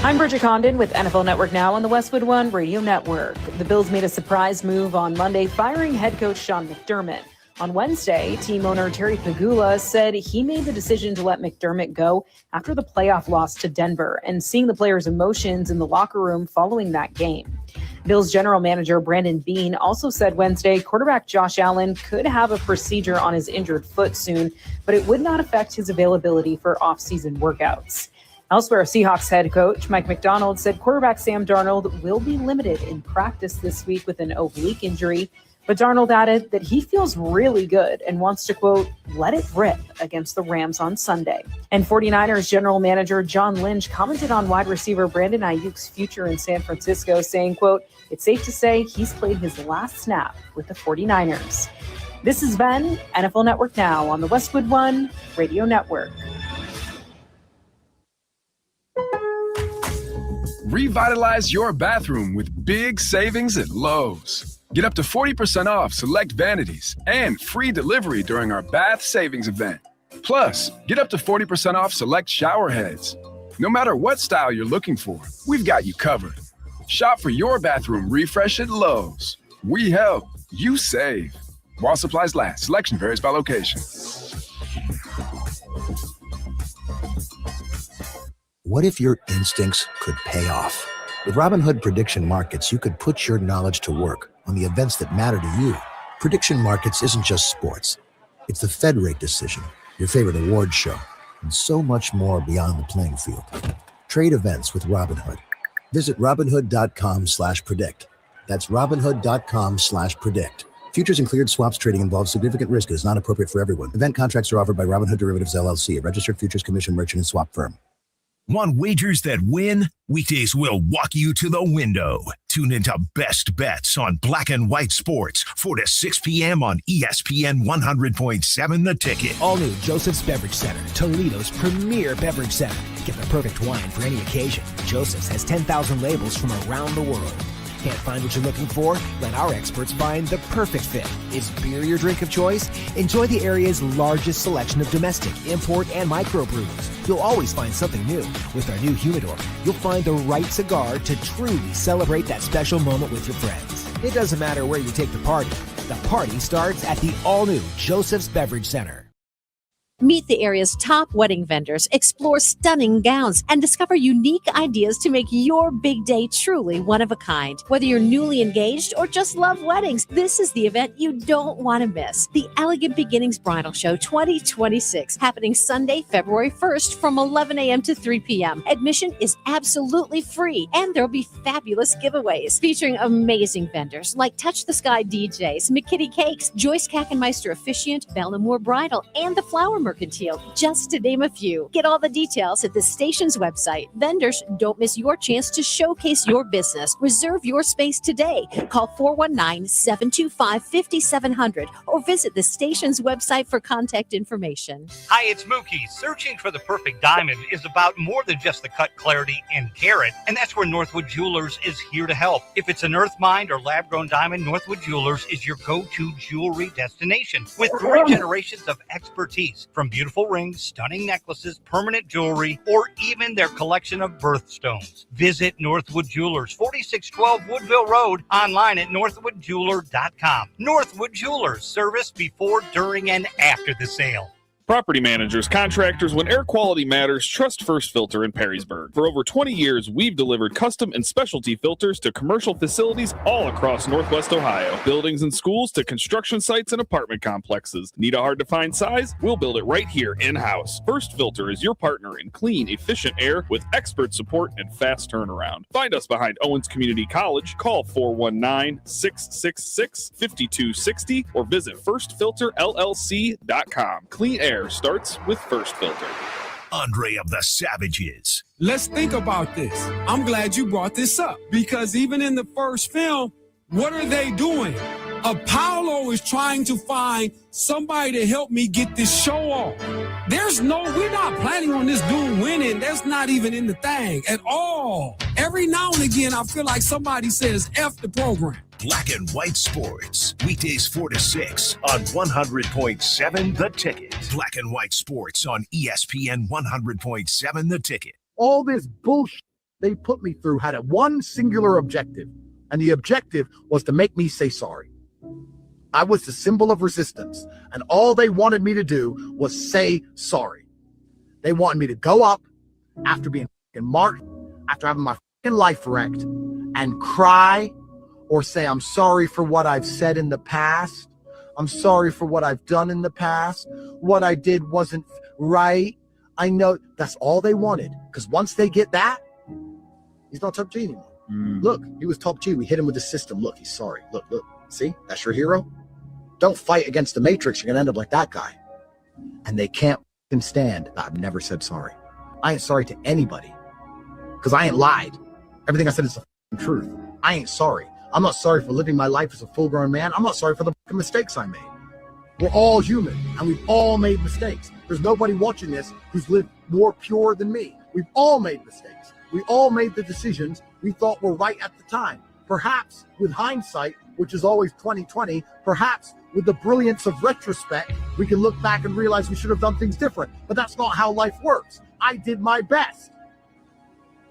I'm Bridget Condon with NFL Network Now on the Westwood One Radio Network. The Bills made a surprise move on Monday, firing head coach Sean McDermott. On Wednesday, team owner Terry Pegula said he made the decision to let McDermott go after the playoff loss to Denver and seeing the players' emotions in the locker room following that game. Bills general manager Brandon Beane also said Wednesday quarterback Josh Allen could have a procedure on his injured foot soon, but it would not affect his availability for off-season workouts. Elsewhere, Seahawks head coach Mike McDonald said quarterback Sam Darnold will be limited in practice this week with an oblique injury. But Darnold added that he feels really good and wants to, quote, let it rip against the Rams on Sunday. And 49ers general manager John Lynch commented on wide receiver Brandon Ayuk's future in San Francisco, saying, quote, it's safe to say he's played his last snap with the 49ers. This has been NFL Network Now on the Westwood One Radio Network. Revitalize your bathroom with big savings at Lowe's. Get up to 40% off select vanities and free delivery during our bath savings event. Plus, get up to 40% off select shower heads. No matter what style you're looking for, we've got you covered. Shop for your bathroom refresh at Lowe's. We help, you save. While supplies last, selection varies by location. What if your instincts could pay off? With Robinhood Prediction Markets, you could put your knowledge to work on the events that matter to you. Prediction Markets isn't just sports. It's the Fed rate decision, your favorite award show, and so much more beyond the playing field. Trade events with Robinhood. Visit Robinhood.com/predict. That's Robinhood.com/predict. Futures and cleared swaps trading involves significant risk and is not appropriate for everyone. Event contracts are offered by Robinhood Derivatives LLC, a registered futures commission merchant and swap firm. Want wagers that win? Weekdays will walk you to the window. Tune into Best Bets on Black and White Sports, 4 to 6 p.m. on ESPN 100.7 The Ticket. All new Joseph's Beverage Center, Toledo's premier beverage center. Get the perfect wine for any occasion. Joseph's has 10,000 labels from around the world. Can't find what you're looking for? Let our experts find the perfect fit. Is beer your drink of choice? Enjoy the area's largest selection of domestic, import, and microbrews. You'll always find something new. With our new humidor, you'll find the right cigar to truly celebrate that special moment with your friends. It doesn't matter where you take the party starts at the all-new Joseph's Beverage Center. Meet the area's top wedding vendors, explore stunning gowns, and discover unique ideas to make your big day truly one of a kind. Whether you're newly engaged or just love weddings, this is the event you don't want to miss. The Elegant Beginnings Bridal Show 2026, happening Sunday, February 1st from 11 a.m. to 3 p.m. Admission is absolutely free, and there'll be fabulous giveaways featuring amazing vendors like Touch the Sky DJs, McKitty Cakes, Joyce Kackenmeister Officiant, Bella Moore Bridal, and the Flower Mercantile, just to name a few. Get all the details at the station's website. Vendors, don't miss your chance to showcase your business. Reserve your space today. Call 419-725-5700 or visit the station's website for contact information. Hi, it's Mookie. Searching for the perfect diamond is about more than just the cut, clarity, and carat, and that's where Northwood Jewelers is here to help. If it's an earth mined or lab-grown diamond, Northwood Jewelers is your go-to jewelry destination with 3 generations of expertise. From beautiful rings, stunning necklaces, permanent jewelry, or even their collection of birthstones. Visit Northwood Jewelers, 4612 Woodville Road, online at northwoodjeweler.com. Northwood Jewelers, service before, during, and after the sale. Property managers, contractors, when air quality matters, trust First Filter in Perrysburg. For over 20 years, we've delivered custom and specialty filters to commercial facilities all across Northwest Ohio. Buildings and schools to construction sites and apartment complexes. Need a hard-to-find size? We'll build it right here in-house. First Filter is your partner in clean, efficient air with expert support and fast turnaround. Find us behind Owens Community College. Call 419-666-5260 or visit firstfilterllc.com. Clean air starts with First Filter. Andre of the Savages. Let's think about this. I'm glad you brought this up because even in the first film, what are they doing? Apollo is trying to find somebody to help me get this show off. We're not planning on this dude winning. That's not even in the thing at all. Every now and again, I feel like somebody says F the program. Black and White Sports, weekdays 4 to 6 on 100.7 The Ticket. Black and White Sports on ESPN 100.7 The Ticket. All this bullshit they put me through had one singular objective, and the objective was to make me say sorry. I was the symbol of resistance, and all they wanted me to do was say sorry. They wanted me to go up after being marked, after having my life wrecked, and cry or say, I'm sorry for what I've said in the past. I'm sorry for what I've done in the past. What I did wasn't right. I know that's all they wanted. Because once they get that, he's not top G anymore. Look, he was top G. We hit him with the system. Look, he's sorry. Look. See, that's your hero. Don't fight against the Matrix. You're going to end up like that guy. And they can't stand that I've never said sorry. I ain't sorry to anybody because I ain't lied. Everything I said is the truth. I ain't sorry. I'm not sorry for living my life as a full-grown man. I'm not sorry for the mistakes I made. We're all human, and we've all made mistakes. There's nobody watching this who's lived more pure than me. We've all made mistakes. We all made the decisions we thought were right at the time. Perhaps with hindsight, which is always 20/20, perhaps with the brilliance of retrospect, we can look back and realize we should have done things different. But that's not how life works. I did my best.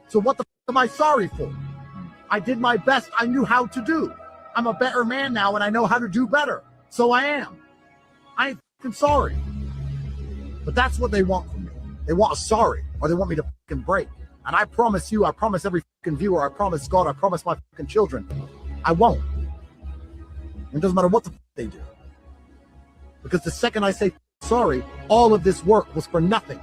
So what the am I sorry for? I did my best I knew how to do. I'm a better man now and I know how to do better. So I am. I ain't fucking sorry. But that's what they want from me. They want a sorry, or they want me to fucking break. And I promise you, I promise every fucking viewer, I promise God, I promise my fucking children, I won't. It doesn't matter what the fuck they do. Because the second I say sorry, all of this work was for nothing.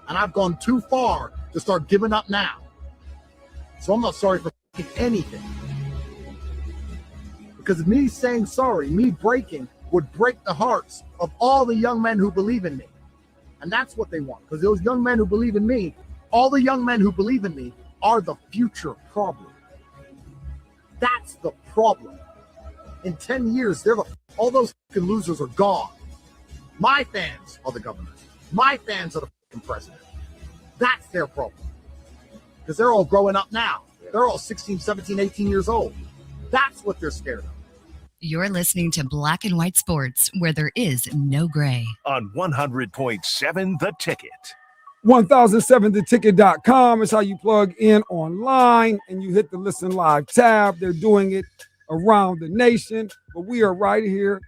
And I've gone too far to start giving up now. So I'm not sorry for anything. Because me saying sorry, me breaking, would break the hearts of all the young men who believe in me. And that's what they want. Because those young men who believe in me, all the young men who believe in me are the future problem. That's the problem. In 10 years, all those fucking losers are gone. My fans are the governors. My fans are the fucking president. That's their problem. Because they're all growing up now. They're all 16, 17, 18 years old. That's what they're scared of. You're listening to Black and White Sports, where there is no gray. On 100.7 The Ticket. 1007theticket.com is how you plug in online and you hit the Listen Live tab. They're doing it around the nation, but we are right here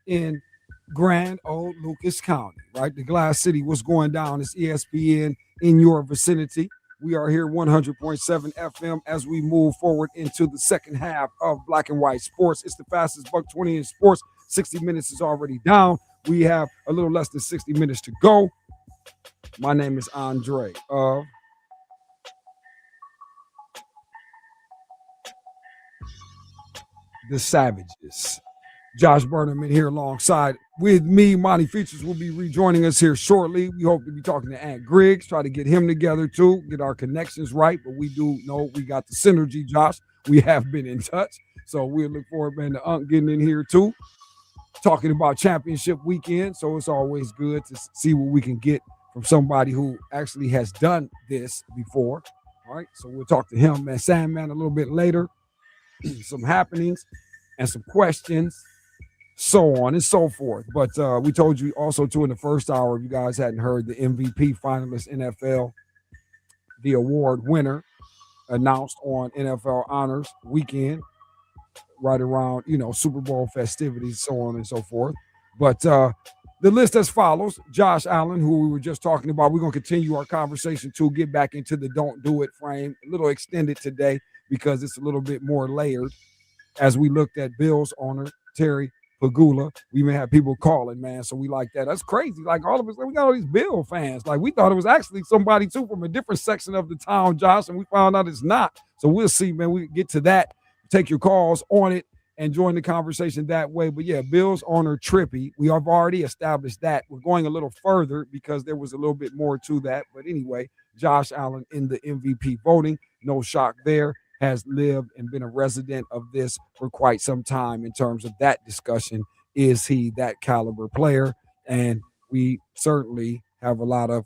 in Grand Old Lucas County, right? The Glass City. What's going down is ESPN in your vicinity. We are here 100.7 FM as we move forward into the second half of Black and White Sports. It's the fastest buck 20 in sports. 60 minutes is already down. We have a little less than 60 minutes to go. My name is Andre of the Savages. Josh Burnham in here alongside with me. Monty Features will be rejoining us here shortly. We hope to be talking to Ant Griggs, try to get him together too, get our connections right. But we do know we got the synergy, Josh. We have been in touch. So we'll look forward, man, to Unk getting in here too, talking about championship weekend. So it's always good to see what we can get from somebody who actually has done this before. All right, so we'll talk to him, man. Sandman a little bit later. Some happenings and some questions, so on and so forth. But we told you also, too, in the first hour, if you guys hadn't heard, the MVP finalist NFL, the award winner, announced on NFL Honors Weekend, right around, Super Bowl festivities, so on and so forth. But the list as follows: Josh Allen, who we were just talking about. We're going to continue our conversation to get back into the don't do it frame, a little extended today because it's a little bit more layered. As we looked at Bills owner Terry Pagula, we may have people calling, man. So we like that. That's crazy. Like all of us, we got all these Bill fans. Like we thought it was actually somebody too from a different section of the town, Josh, and we found out it's not. So we'll see, man. We get to that. Take your calls on it and join the conversation that way. But yeah, Bills owner Trippy, we have already established that. We're going a little further because there was a little bit more to that. But anyway, Josh Allen in the MVP voting, no shock there, has lived and been a resident of this for quite some time in terms of that discussion. Is he that caliber player? And we certainly have a lot of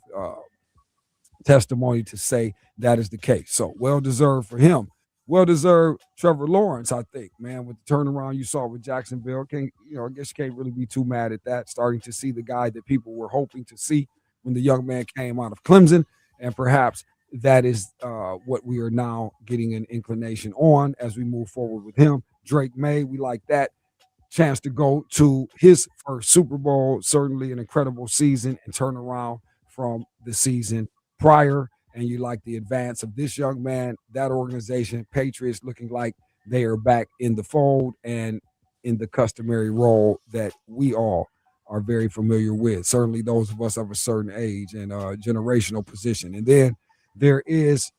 testimony to say that is the case. So well-deserved for him. Well-deserved Trevor Lawrence, I think, man, with the turnaround you saw with Jacksonville. I guess you can't really be too mad at that, starting to see the guy that people were hoping to see when the young man came out of Clemson, and perhaps that is what we are now getting an inclination on as we move forward with him. Drake May, we like that. Chance to go to his first Super Bowl, certainly an incredible season and turnaround from the season prior. And you like the advance of this young man, that organization, Patriots, looking like they are back in the fold and in the customary role that we all are very familiar with. Certainly those of us of a certain age and generational position. And then there is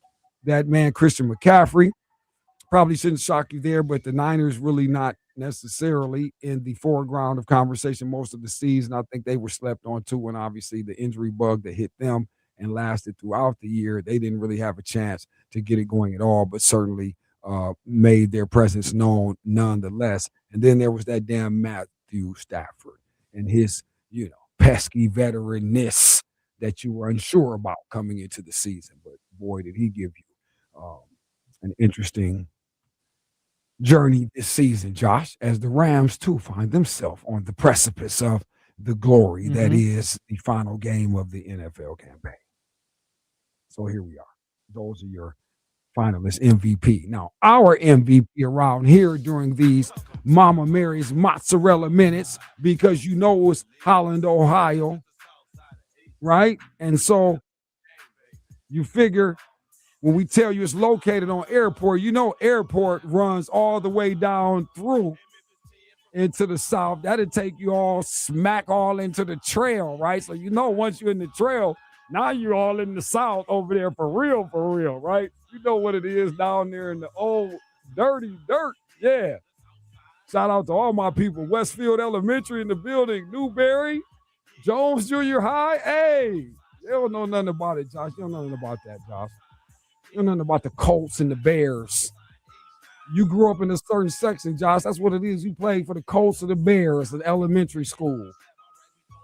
that man, Christian McCaffrey. Probably shouldn't shock you there, but the Niners really not necessarily in the foreground of conversation most of the season. I think they were slept on too, and obviously the injury bug that hit them and lasted throughout the year, they didn't really have a chance to get it going at all, but certainly made their presence known nonetheless. And then there was that damn Matthew Stafford and his, pesky veteranness that you were unsure about coming into the season. But boy, did he give you an interesting journey this season, Josh, as the Rams too find themselves on the precipice of the glory that is the final game of the NFL campaign. So here we are. Those are your finalists MVP. Now, our MVP around here during these Mama Mary's mozzarella minutes, because it's Holland, Ohio, right? And so you figure when we tell you it's located on Airport, Airport runs all the way down through into the south. That'll take you all smack all into the trail, right? So once you're in the trail, now you're all in the south over there for real, right? You know what it is down there in the old dirty dirt. Yeah. Shout out to all my people. Westfield Elementary in the building. Newberry, Jones Junior High. Hey, they don't know nothing about it, Josh. You don't know nothing about that, Josh. You don't know nothing about the Colts and the Bears. You grew up in a certain section, Josh. That's what it is. You played for the Colts or the Bears in elementary school.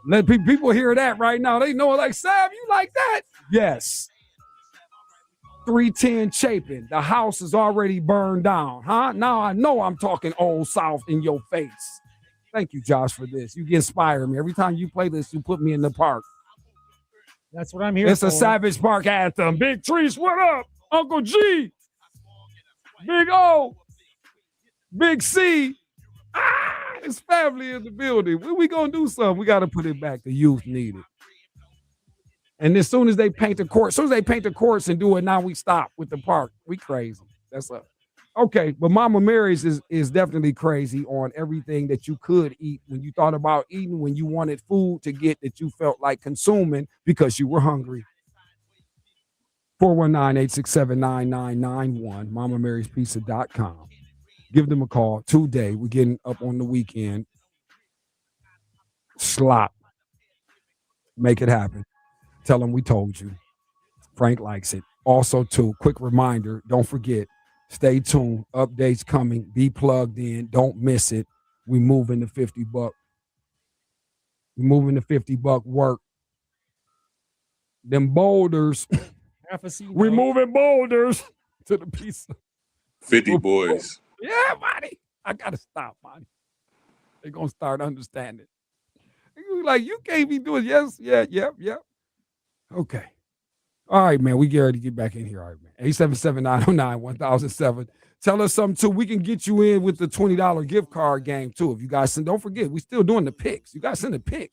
Let people hear that right now. They know it like, Sam, you like that? Yes. 310 Chapin. The house is already burned down, huh? Now I know I'm talking Old South in your face. Thank you, Josh, for this. You inspire me. Every time you play this, you put me in the park. That's what I'm here It's for. a Savage Park anthem. Big Trees, what up? Uncle G. Big O. Big C. It's family in the building. When we gonna do something? We got to put it back. The youth need it. And as soon as they paint the court, and do it, now we stop with the park. We crazy. That's up. Okay, but Mama Mary's is definitely crazy on everything that you could eat when you thought about eating, when you wanted food to get that you felt like consuming because you were hungry. 419-867-9991, MamaMarysPizza.com. Give them a call today. We're getting up on the weekend. Slop. Make it happen. Tell them we told you. Frank likes it. Also, too, quick reminder, don't forget, stay tuned. Updates coming. Be plugged in. Don't miss it. We moving the $50. We're moving the $50 work. Them boulders. We're moving boulders to the pizza. 50 boys. Yeah, Monty. I got to stop, Monty. They're going to start understanding. Like, you can't be doing yes, yeah. Okay. All right, man. We get ready to get back in here. All right, man. 877-909-1007. Tell us something, too. We can get you in with the $20 gift card game, too. If you guys send, don't forget, we still doing the picks. You guys send a pick.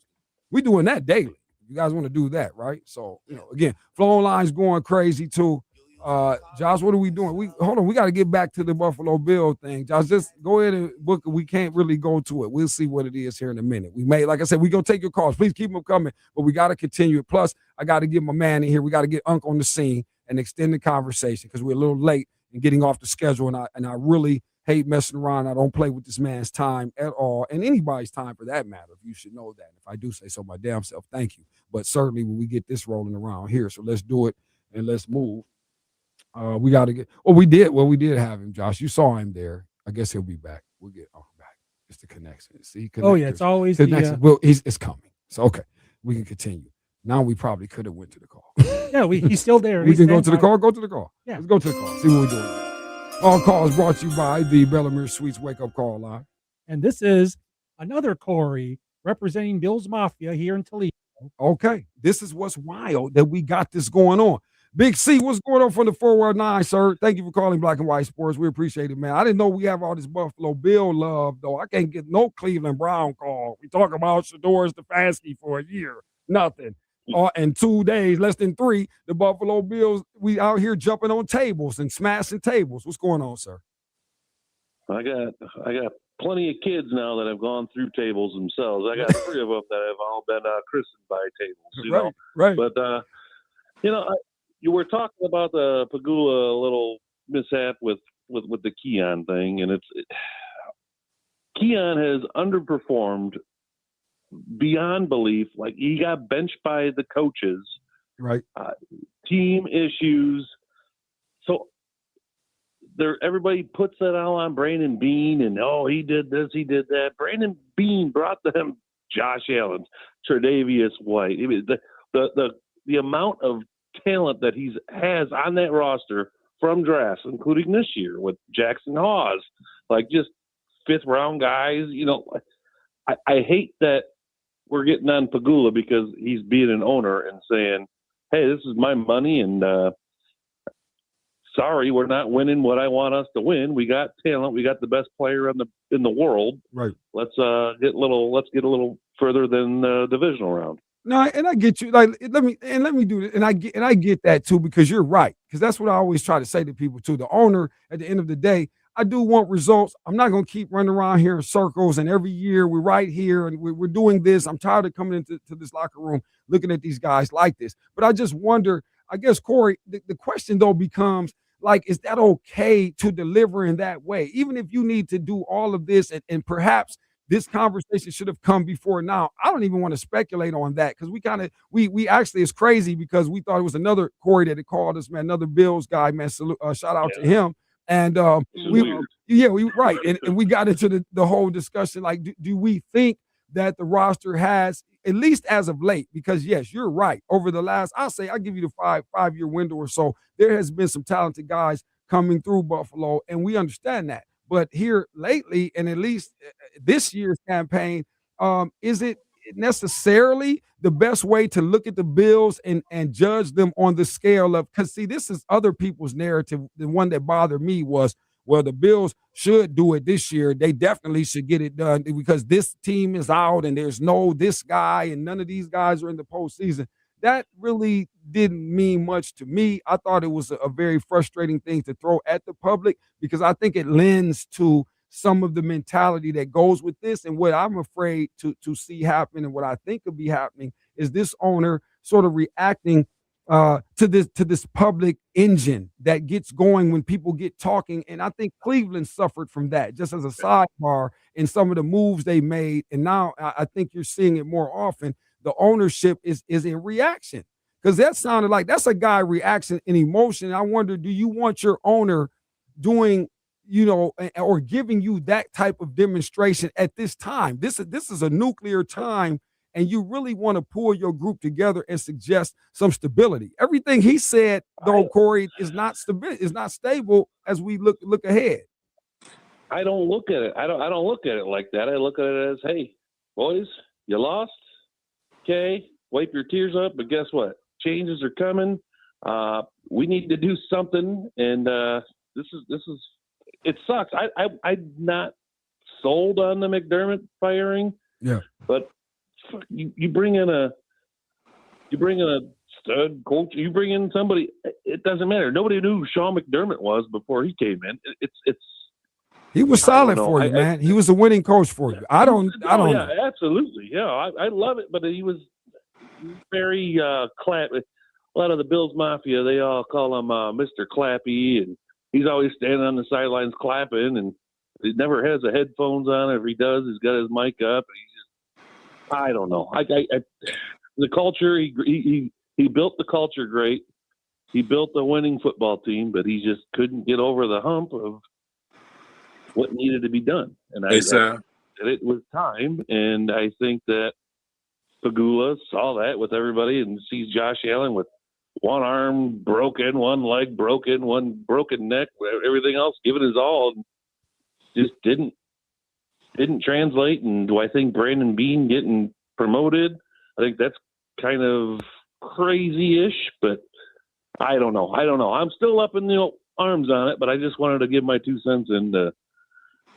We doing that daily. You guys want to do that, right? So, again, phone lines going crazy, too. Josh, what are we doing? We got to get back to the Buffalo Bill thing. Josh, just go ahead and book it. We can't really go to it. We'll see what it is here in a minute. Like I said, we're going to take your calls. Please keep them coming, but we got to continue it. Plus, I got to get my man in here. We got to get Unc on the scene and extend the conversation because we're a little late in getting off the schedule, and I really hate messing around. I don't play with this man's time at all, and anybody's time for that matter. You should know that. If I do say so my damn self, thank you. But certainly when we get this rolling around here, so let's do it and let's move. We got to get. We did have him, Josh. You saw him there. I guess he'll be back. We'll get back. It's the connection. See, oh yeah, it's always connection. Well, it's coming. So okay, we can continue. Now we probably could have went to the call. Yeah, he's still there. We can go to the call. Go to the call. Yeah, let's go to the call. See what we're doing. All calls brought to you by the Bellamere Suites Wake Up Call Line. And this is another Corey representing Bill's Mafia here in Toledo. Okay, this is what's wild that we got this going on. Big C, what's going on from the 419, sir? Thank you for calling Black and White Sports. We appreciate it, man. I didn't know we have all this Buffalo Bill love, though. I can't get no Cleveland Brown call. We talk about Shedeur Stefanski for a year. Nothing. In 2 days, less than 3, the Buffalo Bills, we out here jumping on tables and smashing tables. What's going on, sir? I got plenty of kids now that have gone through tables themselves. I got 3 of them that have all been christened by tables. You know? Right. But you were talking about the Pegula little mishap with the Keon thing, and Keon has underperformed beyond belief. Like, he got benched by the coaches, right? Team issues. So everybody puts that all on Brandon Beane, and he did this, he did that. Brandon Beane brought them Josh Allen, Tre'Davious White. I mean, the amount of talent that he has on that roster from drafts, including this year with Jackson Hawes, like just 5th round guys. I hate that we're getting on Pegula because he's being an owner and saying, hey, this is my money, and sorry, we're not winning what I want us to win. We got talent. We got the best player in the world. Right. Let's get a little further than the divisional round. No, and I get you. Like, let me do this, and I get that too, because you're right. Because that's what I always try to say to people too. The owner, at the end of the day, I do want results. I'm not going to keep running around here in circles, and every year we're right here and we're doing this. I'm tired of coming into this locker room looking at these guys like this. But I just wonder, I guess, Corey, the question though becomes, like, is that okay to deliver in that way? Even if you need to do all of this, and perhaps this conversation should have come before now. I don't even want to speculate on that, because we actually, it's crazy because we thought it was another Corey that had called us, man, another Bills guy, man. Salute, shout out to him. And we right. And we got into the whole discussion, like, do we think that the roster has, at least as of late, because yes, you're right. Over the last, I'll give you the five-year window or so, there has been some talented guys coming through Buffalo, and we understand that. But here lately, and at least this year's campaign, is it necessarily the best way to look at the Bills and judge them on the scale of, because see, this is other people's narrative. The one that bothered me was, well, the Bills should do it this year. They definitely should get it done because this team is out and there's no this guy and none of these guys are in the postseason. That really didn't mean much to me. I thought it was a very frustrating thing to throw at the public, because I think it lends to some of the mentality that goes with this. And what I'm afraid to see happen, and what I think could be happening, is this owner sort of reacting to this public engine that gets going when people get talking. And I think Cleveland suffered from that, just as a sidebar, in some of the moves they made. And now I think you're seeing it more often. The ownership is in reaction, because that sounded like that's a guy reaction in emotion. I wonder, do you want your owner doing, or giving you that type of demonstration at this time? This is a nuclear time, and you really want to pull your group together and suggest some stability. Everything he said, though, Corey, is not stable as we look ahead. I don't look at it. I don't look at it like that. I look at it as, hey, boys, you lost. Okay, wipe your tears up, but guess what? Changes are coming. We need to do something, and this is. It sucks. I'm not sold on the McDermott firing. Yeah, but you bring in a stud coach. You bring in somebody. It doesn't matter. Nobody knew who Sean McDermott was before he came in. He was solid for you, man. He was a winning coach for you. I don't know. Yeah, absolutely. Yeah, I love it. But he was very clap. A lot of the Bills Mafia, they all call him Mr. Clappy, and he's always standing on the sidelines clapping, and he never has the headphones on. If he does, he's got his mic up. I don't know. The culture, he built the culture great. He built a winning football team, but he just couldn't get over the hump of what needed to be done. And it was time. And I think that Pegula saw that with everybody and sees Josh Allen with one arm broken, one leg broken, one broken neck, everything else, giving his all, and just didn't translate. And do I think Brandon Beane getting promoted? I think that's kind of crazy-ish, but I don't know. I'm still up in the arms on it, but I just wanted to give my 2 cents into.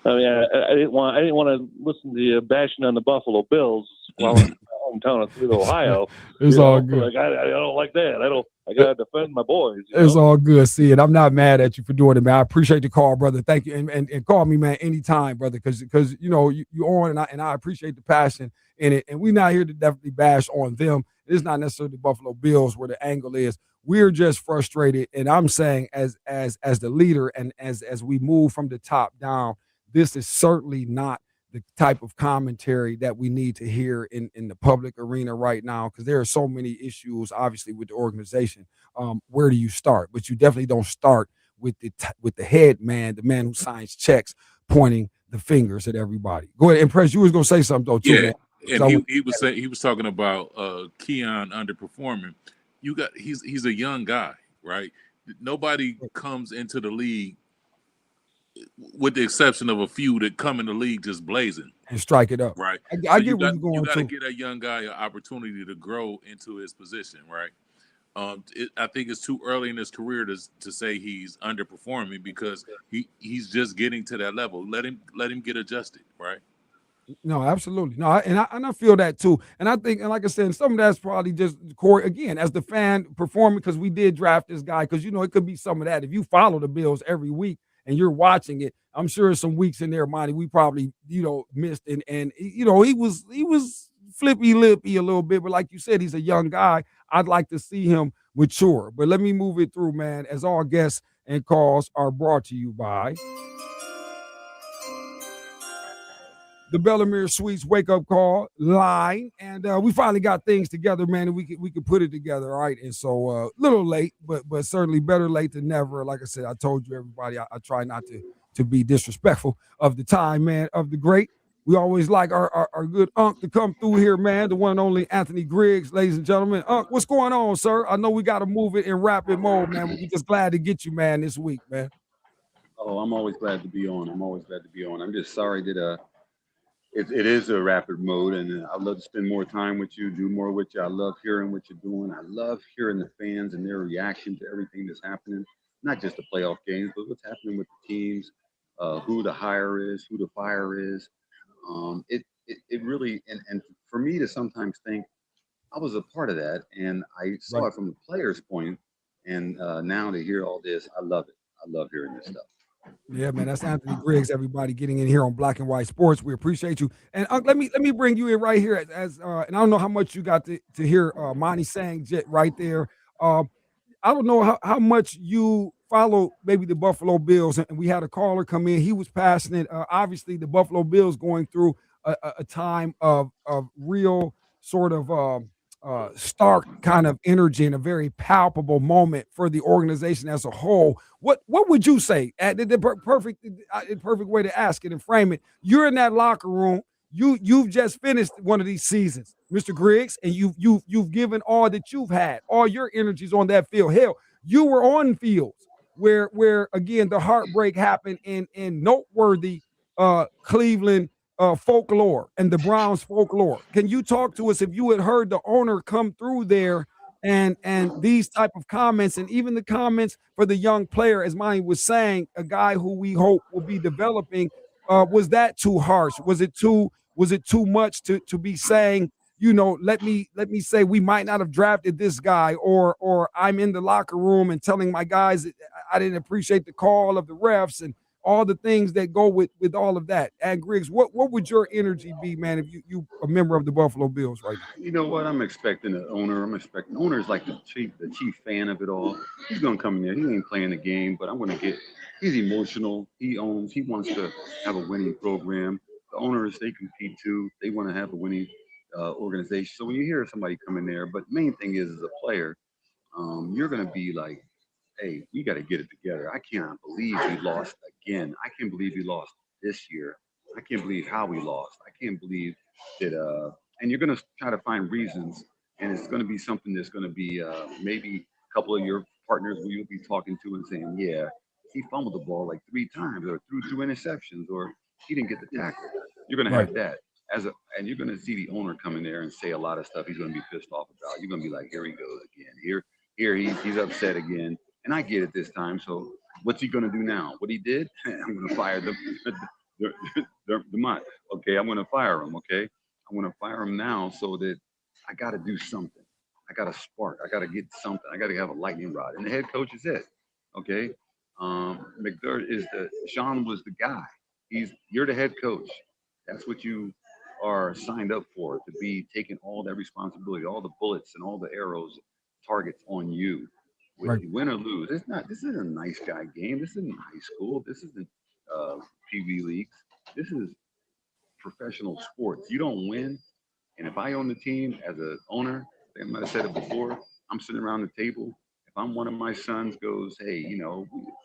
I mean, I didn't want to listen to you bashing on the Buffalo Bills while I'm in my hometown of Toledo, Ohio. It's all good. Like, I don't like that. I gotta defend my boys. It's all good. See it. I'm not mad at you for doing it, man. I appreciate the call, brother. Thank you, and call me, man, anytime, brother. Because you know you on, and I appreciate the passion in it. And we're not here to definitely bash on them. It's not necessarily the Buffalo Bills where the angle is. We're just frustrated, and I'm saying as the leader, and as we move from the top down, this is certainly not the type of commentary that we need to hear in the public arena right now, because there are so many issues, obviously, with the organization. Where do you start? But you definitely don't start with the head man, the man who signs checks, pointing the fingers at everybody. Go ahead, Impress. You was gonna say something though, too, Yeah, man. and he was talking about Keon underperforming. He's a young guy, right? Nobody comes into the league, with the exception of a few that come in the league just blazing and strike it up. Right. I So get where you're going. You got to too. give that young guy an opportunity to grow into his position, right? I think it's too early in his career to say he's underperforming, because he's just getting to that level. Let him get adjusted, right? No, absolutely. No, and I feel that too. And I think, and like I said, some of that's probably just Corey, again, as the fan performing, because we did draft this guy, because, you know, it could be some of that. If you follow the Bills every week and you're watching it, I'm sure some weeks in there, Monty, we probably, you know, missed. And you know, he was flippy-lippy a little bit. But like you said, he's a young guy. I'd like to see him mature. But let me move it through, man, as all guests and calls are brought to you by the Bellamere Suites wake up call line, and we finally got things together, man, and we could put it together, all right. And so a little late, but certainly better late than never. Like I said, I told you, everybody, I try not to be disrespectful of the time, man, of the great. We always like our good Unc to come through here, man. The one and only Anthony Griggs, ladies and gentlemen. Unc, what's going on, sir? I know we got to move it in rapid mode, man. We're just glad to get you, man, this week, man. Oh, I'm always glad to be on. I'm just sorry that it is a rapid mode, and I'd love to spend more time with you, do more with you. I love hearing what you're doing. I love hearing the fans and their reaction to everything that's happening, not just the playoff games, but what's happening with the teams, who the hire is, who the fire is. It really, and for me to sometimes think I was a part of that, and I saw it from the player's point, and now to hear all this, I love it. I love hearing this stuff. Yeah, man, that's Anthony Griggs. Everybody getting in here on Black and White Sports. We appreciate you. And let me bring you in right here as and I don't know how much you got to hear Monty saying right there. I don't know how much you follow maybe the Buffalo Bills, and we had a caller come in. He was passionate. Obviously, the Buffalo Bills going through a time of real sort of stark kind of energy and a very palpable moment for the organization as a whole. What would you say? The perfect way to ask it and frame it. You're in that locker room. You've just finished one of these seasons, Mr. Griggs, and you've given all that you've had, all your energies on that field. Hell, you were on fields where again the heartbreak happened in noteworthy Cleveland folklore and the Browns folklore. Can you talk to us if you had heard the owner come through there and these type of comments, and even the comments for the young player, as Monty was saying, a guy who we hope will be developing? Was that too harsh? Was it too much to be saying, you know, let me say we might not have drafted this guy, or I'm in the locker room and telling my guys I didn't appreciate the call of the refs and all the things that go with all of that. And Griggs, what would your energy be, man, if you a member of the Buffalo Bills right now? You know what? I'm expecting an owner. Owner's like the chief fan of it all. He's gonna come in there. He ain't playing the game, but I'm gonna get. He's emotional. He owns. He wants to have a winning program. The owners, they compete too. They want to have a winning organization. So when you hear somebody come in there, but main thing is, as a player, you're gonna be like, hey, we got to get it together. I cannot believe we lost again. I can't believe we lost this year. I can't believe how we lost. I can't believe that. And you're going to try to find reasons, and it's going to be something that's going to be maybe a couple of your partners who you'll be talking to and saying, yeah, he fumbled the ball like 3 times, or threw 2 interceptions, or he didn't get the tackle. You're going to have that and you're going to see the owner come in there and say a lot of stuff he's going to be pissed off about. You're going to be like, here he goes again. Here he's upset again. And I get it this time. So what's he going to do now? What he did? I'm going to fire the okay, I'm going to fire him. Okay, I'm going to fire him now, so that I got to do something. I got to spark. I got to get something. I got to have a lightning rod. And the head coach is it. Okay. Sean was the guy. You're the head coach. That's what you are signed up for, to be taking all that responsibility, all the bullets and all the arrows, targets on you. Whether you win or lose, this isn't a nice guy game. This isn't high school. This isn't Pee Wee leagues. This is professional sports. You don't win. And if I own the team as an owner, I might have said it before, I'm sitting around the table. If I'm one of my sons goes, hey,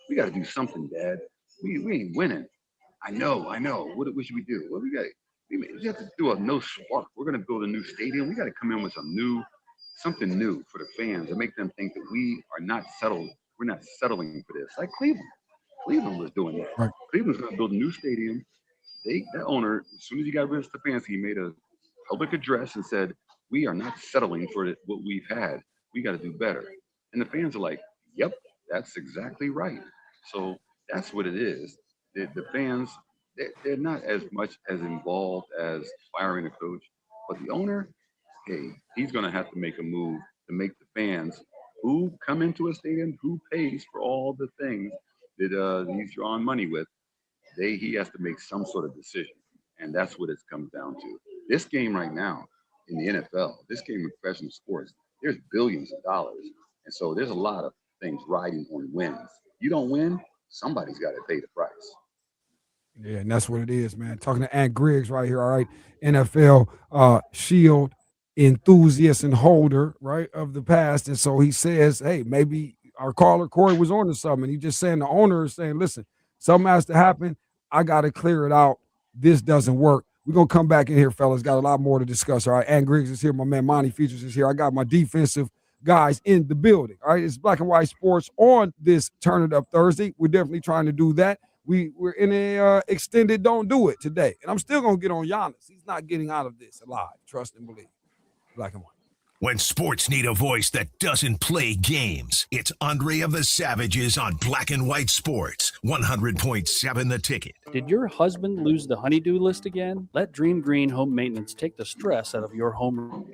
we got to do something, Dad. We ain't winning. I know. What should we do? Well, we have to do a no spark. We're going to build a new stadium. We got to come in with something new for the fans and make them think that we are not settled. We're not settling for this. Like Cleveland. Cleveland was doing that. Right. Cleveland's going to build a new stadium. That owner, as soon as he got rid of Stefanski, he made a public address and said, we are not settling for what we've had. We got to do better. And the fans are like, yep, that's exactly right. So that's what it is. The fans, they're not as much as involved as firing a coach, but the owner, hey, he's going to have to make a move to make the fans who come into a stadium, who pays for all the things that he's drawing money with, he has to make some sort of decision. And that's what it comes down to. This game right now in the NFL, this game of professional sports, there's billions of dollars. And so there's a lot of things riding on wins. You don't win, somebody's got to pay the price. Yeah, and that's what it is, man. Talking to Ant Griggs right here, all right, NFL Shield enthusiast and holder, right, of the past. And so he says, hey, maybe our caller Corey was on to something. He just saying, the owner is saying, listen, something has to happen. I got to clear it out. This doesn't work. We're going to come back in here, fellas. Got a lot more to discuss, all right? Ant Griggs is here. My man Monty Features is here. I got my defensive guys in the building, all right? It's Black and White Sports on this Turn It Up Thursday. We're definitely trying to do that. We're in a extended Don't Do It today. And I'm still going to get on Giannis. He's not getting out of this alive. Trust and believe. Black and White. When sports need a voice that doesn't play games, it's Andre of the Savages on Black and White Sports, 100.7 The Ticket. Did your husband lose the honey-do list again? Let Dream Green Home Maintenance take the stress out of your home.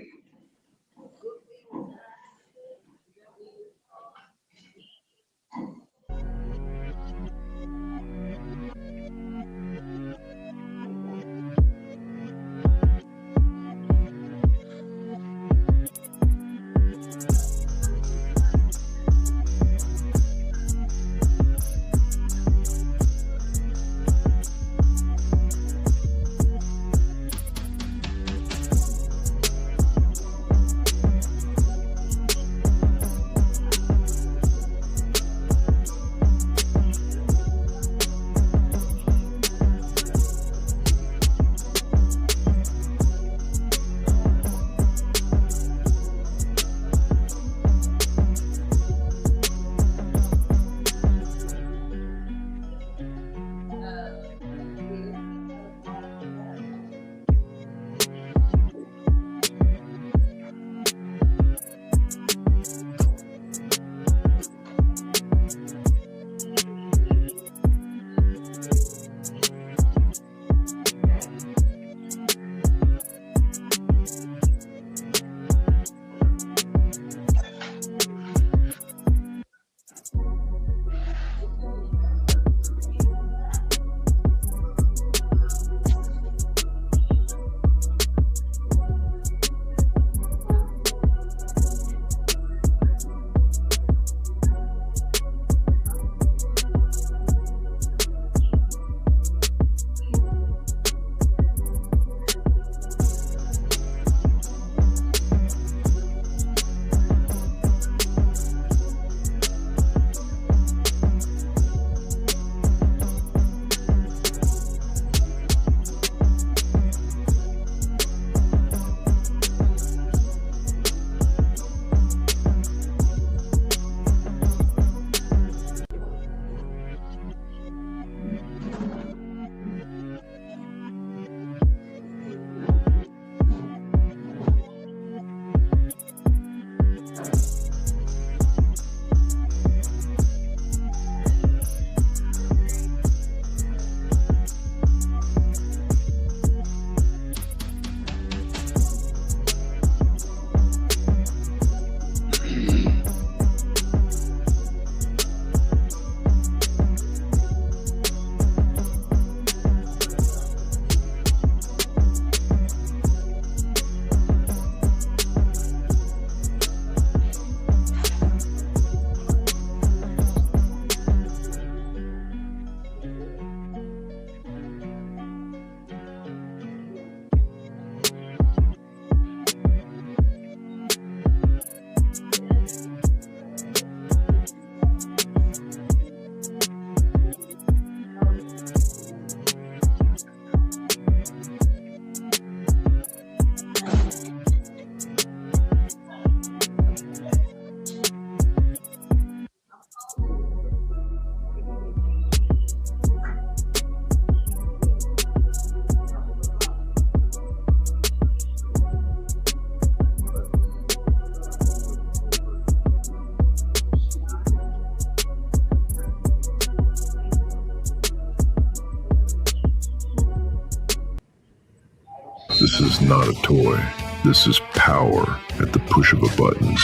not a toy. This is power at the push of a button.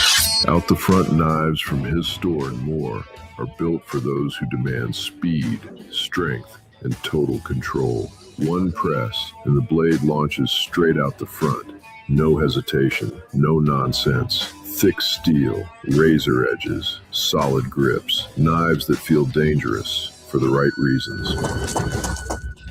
Out the front knives from his store and more are built for those who demand speed, strength, and total control. One press and the blade launches straight out the front. No hesitation, no nonsense. Thick steel, razor edges, solid grips, knives that feel dangerous for the right reasons.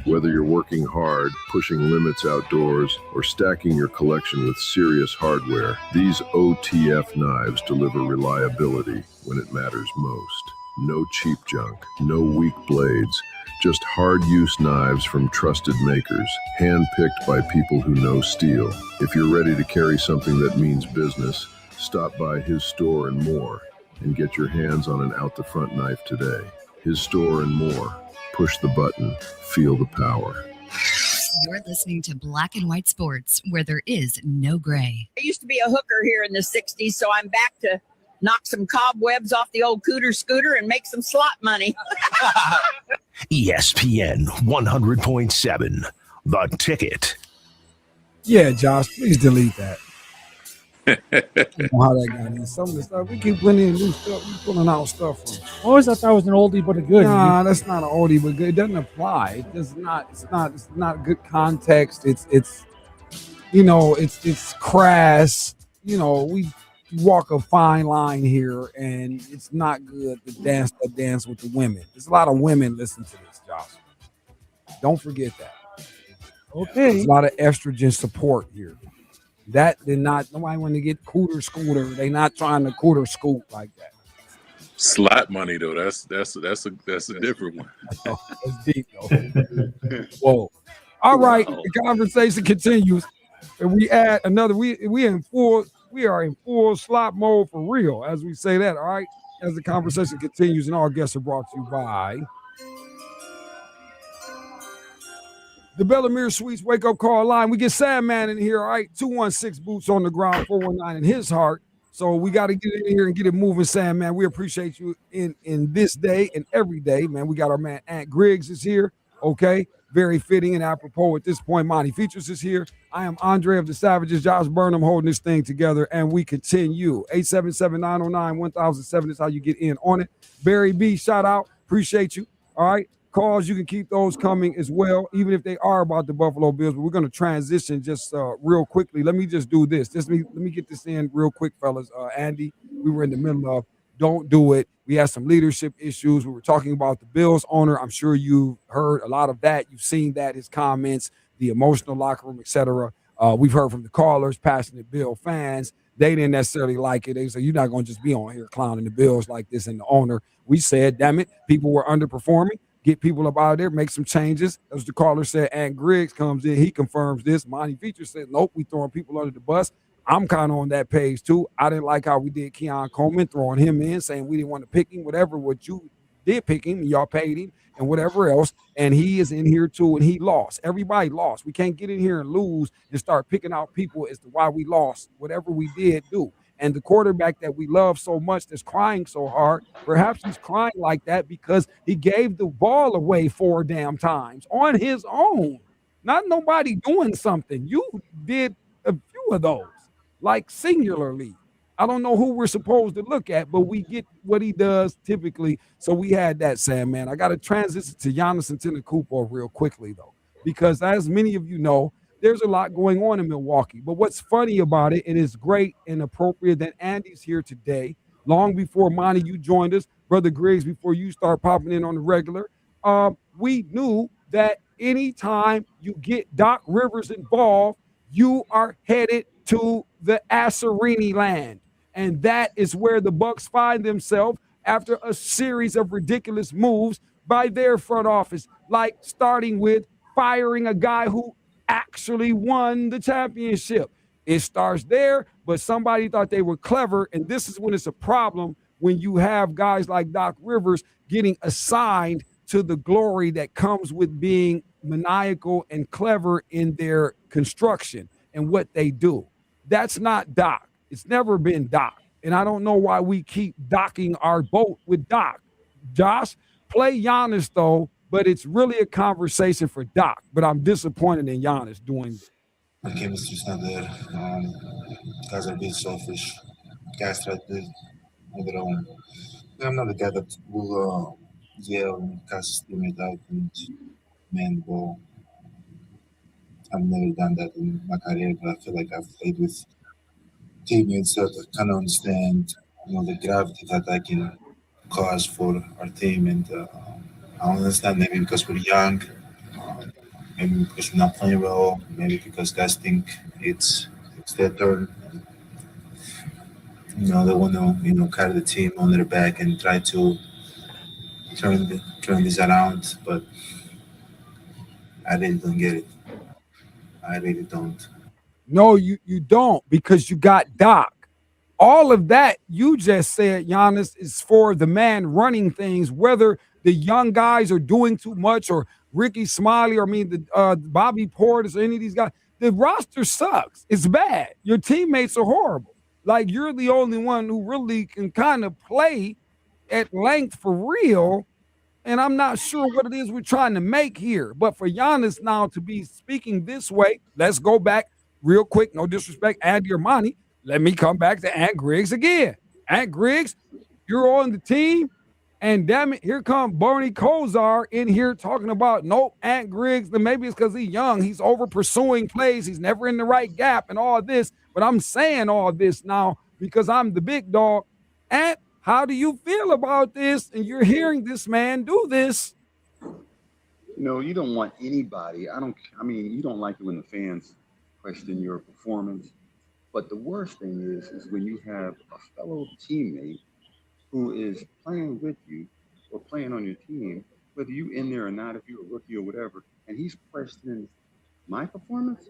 Whether you're working hard, pushing limits outdoors, or stacking your collection with serious hardware, these OTF knives deliver reliability when it matters most. No cheap junk, no weak blades, just hard-use knives from trusted makers, hand-picked by people who know steel. If you're ready to carry something that means business, stop by his store and more and get your hands on an out-the-front knife today. His store and more. Push the button. Feel the power. You're listening to Black and White Sports, where there is no gray. I used to be a hooker here in the 60s, so I'm back to knock some cobwebs off the old cooter scooter and make some slot money. ESPN 100.7, The Ticket. Yeah, Josh, please delete that. I don't know how that got in. Some of the stuff we keep putting in new stuff. We pulling out stuff from. I always thought that was an oldie but a goodie. Nah, that's not an oldie but good. It doesn't apply. It does not. It's not good context. It's crass. We walk a fine line here, and it's not good to dance with the women. There's a lot of women listen to this, Josh. Don't forget that. Okay. There's a lot of estrogen support here. That did not. Nobody want to get cooter scooter. They not trying to cooter scoot like that. Slot money though. That's a different one. That's deep though. Whoa. All right. The conversation continues, and we add another. We are in full slot mode for real as we say that. All right. As the conversation continues, and our guests are brought to you by the Bellamere Suites Wake Up Call Line. We get Sandman in here, all right? 216 boots on the ground, 419 in his heart. So we got to get in here and get it moving, Sandman. We appreciate you in this day and every day, man. We got our man Ant Griggs is here, okay? Very fitting and apropos at this point. Monty Features is here. I am Andre of the Savages, Josh Burnham holding this thing together, and we continue. 877-909-1007 is how you get in on it. Barry B, shout out. Appreciate you, all right? Calls, you can keep those coming as well, even if they are about the Buffalo Bills. But we're going to transition just real quickly. Let me just do this. Let me get this in real quick, fellas. Andy, we were in the middle of don't do it. We had some leadership issues. We were talking about the Bills owner. I'm sure you've heard a lot of that. You've seen that, his comments, the emotional locker room, etc. We've heard from the callers, passionate Bill fans. They didn't necessarily like it. They said, you're not going to just be on here clowning the Bills like this and the owner. We said, damn it, people were underperforming. Get people up out of there, make some changes. As the caller said, Ant Griggs comes in, he confirms this. Monty Features said, nope, we throwing people under the bus. I'm kind of on that page too. I didn't like how we did Keon Coleman, throwing him in, saying we didn't want to pick him, whatever, what you did pick him, y'all paid him, and whatever else. And he is in here too, and he lost. Everybody lost. We can't get in here and lose and start picking out people as to why we lost. Whatever we did, do. And the quarterback that we love so much that's crying so hard, perhaps he's crying like that because he gave the ball away 4 damn times on his own. Not nobody doing something. You did a few of those, like singularly. I don't know who we're supposed to look at, but we get what he does typically. So we had that, Sam, man. I got to transition to Giannis Antetokounmpo real quickly, though, because as many of you know, there's a lot going on in Milwaukee. But what's funny about it, it is great and appropriate that Andy's here today, long before, Monty, you joined us, Brother Griggs, before you start popping in on the regular. We knew that anytime you get Doc Rivers involved, you are headed to the Asserini land. And that is where the Bucks find themselves after a series of ridiculous moves by their front office, like starting with firing a guy who actually won the championship. It starts there, but somebody thought they were clever, and this is when it's a problem when you have guys like Doc Rivers getting assigned to the glory that comes with being maniacal and clever in their construction and what they do. That's not Doc. It's never been Doc, and I don't know why we keep docking our boat with Doc. Josh, play Giannis, though, but it's really a conversation for Doc. But I'm disappointed in Giannis doing the chemistry's not there. Guys are being selfish. Guys try to do their own. I'm not the guy that will yell and cast his teammate out and man the ball. I've never done that in my career, but I feel like I've played with teammates that kind of understand, the gravity that I can cause for our team. And I understand maybe because we're young, maybe because we're not playing well, maybe because guys think it's their turn. They want to carry the team on their back and try to turn this around. But I really don't get it. I really don't. No, you don't, because you got Doc. All of that you just said, Giannis, is for the man running things, whether the young guys are doing too much or Ricky Smiley, or the Bobby Portis, or any of these guys. The roster sucks. It's bad. Your teammates are horrible. Like, you're the only one who really can kind of play at length for real. And I'm not sure what it is we're trying to make here. But for Giannis now to be speaking this way, let's go back real quick. No disrespect, Andy Armani. Let me come back to Ant Griggs again. Ant Griggs, you're on the team. And damn it, here come Bernie Kosar in here talking about, nope, Ant Griggs, then maybe it's because he's young. He's over pursuing plays. He's never in the right gap and all this. But I'm saying all this now because I'm the big dog. Ant, how do you feel about this? And you're hearing this man do this. You don't want anybody. You don't like it when the fans question your performance. But the worst thing is when you have a fellow teammate who is playing with you or playing on your team, whether you in there or not, if you're a rookie or whatever, and he's questioning my performance,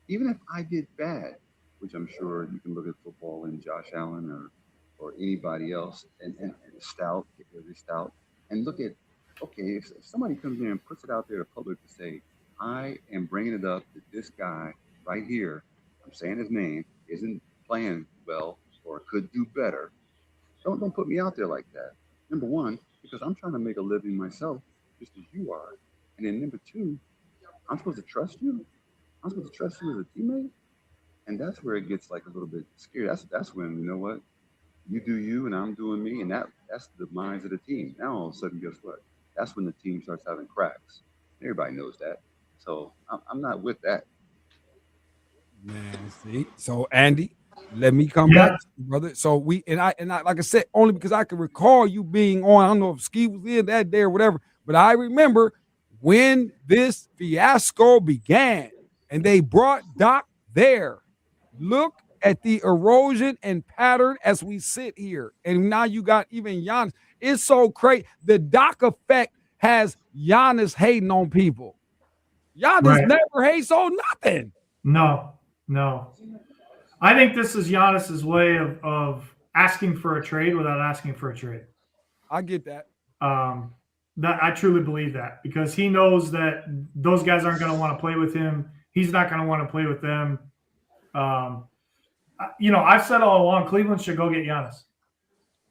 even if I did bad, which I'm sure you can look at football and Josh Allen or anybody else and Stout, every Stout, and look at, okay, if somebody comes in and puts it out there to public to say, I am bringing it up that this guy right here, I'm saying his name, isn't playing well or could do better. Don't put me out there like that. Number one, because I'm trying to make a living myself, just as you are. And then number two, I'm supposed to trust you. I'm supposed to trust you as a teammate. And that's where it gets like a little bit scary. That's when, you know what, you do you and I'm doing me, and that's the minds of the team. Now all of a sudden, guess what? That's when the team starts having cracks. Everybody knows that. So I'm not with that. Man, see. So Andy, let me come back, brother. So I like I said, only because I can recall you being on. I don't know if Ski was in that day or whatever, but I remember when this fiasco began and they brought Doc there. Look at the erosion and pattern as we sit here. And now you got even Giannis. It's so crazy. The Doc effect has Giannis hating on people. Giannis never hates on nothing. No. I think this is Giannis's way of asking for a trade without asking for a trade. I get that. That I truly believe that, because he knows that those guys aren't going to want to play with him. He's not going to want to play with them. I've said all along, Cleveland should go get Giannis.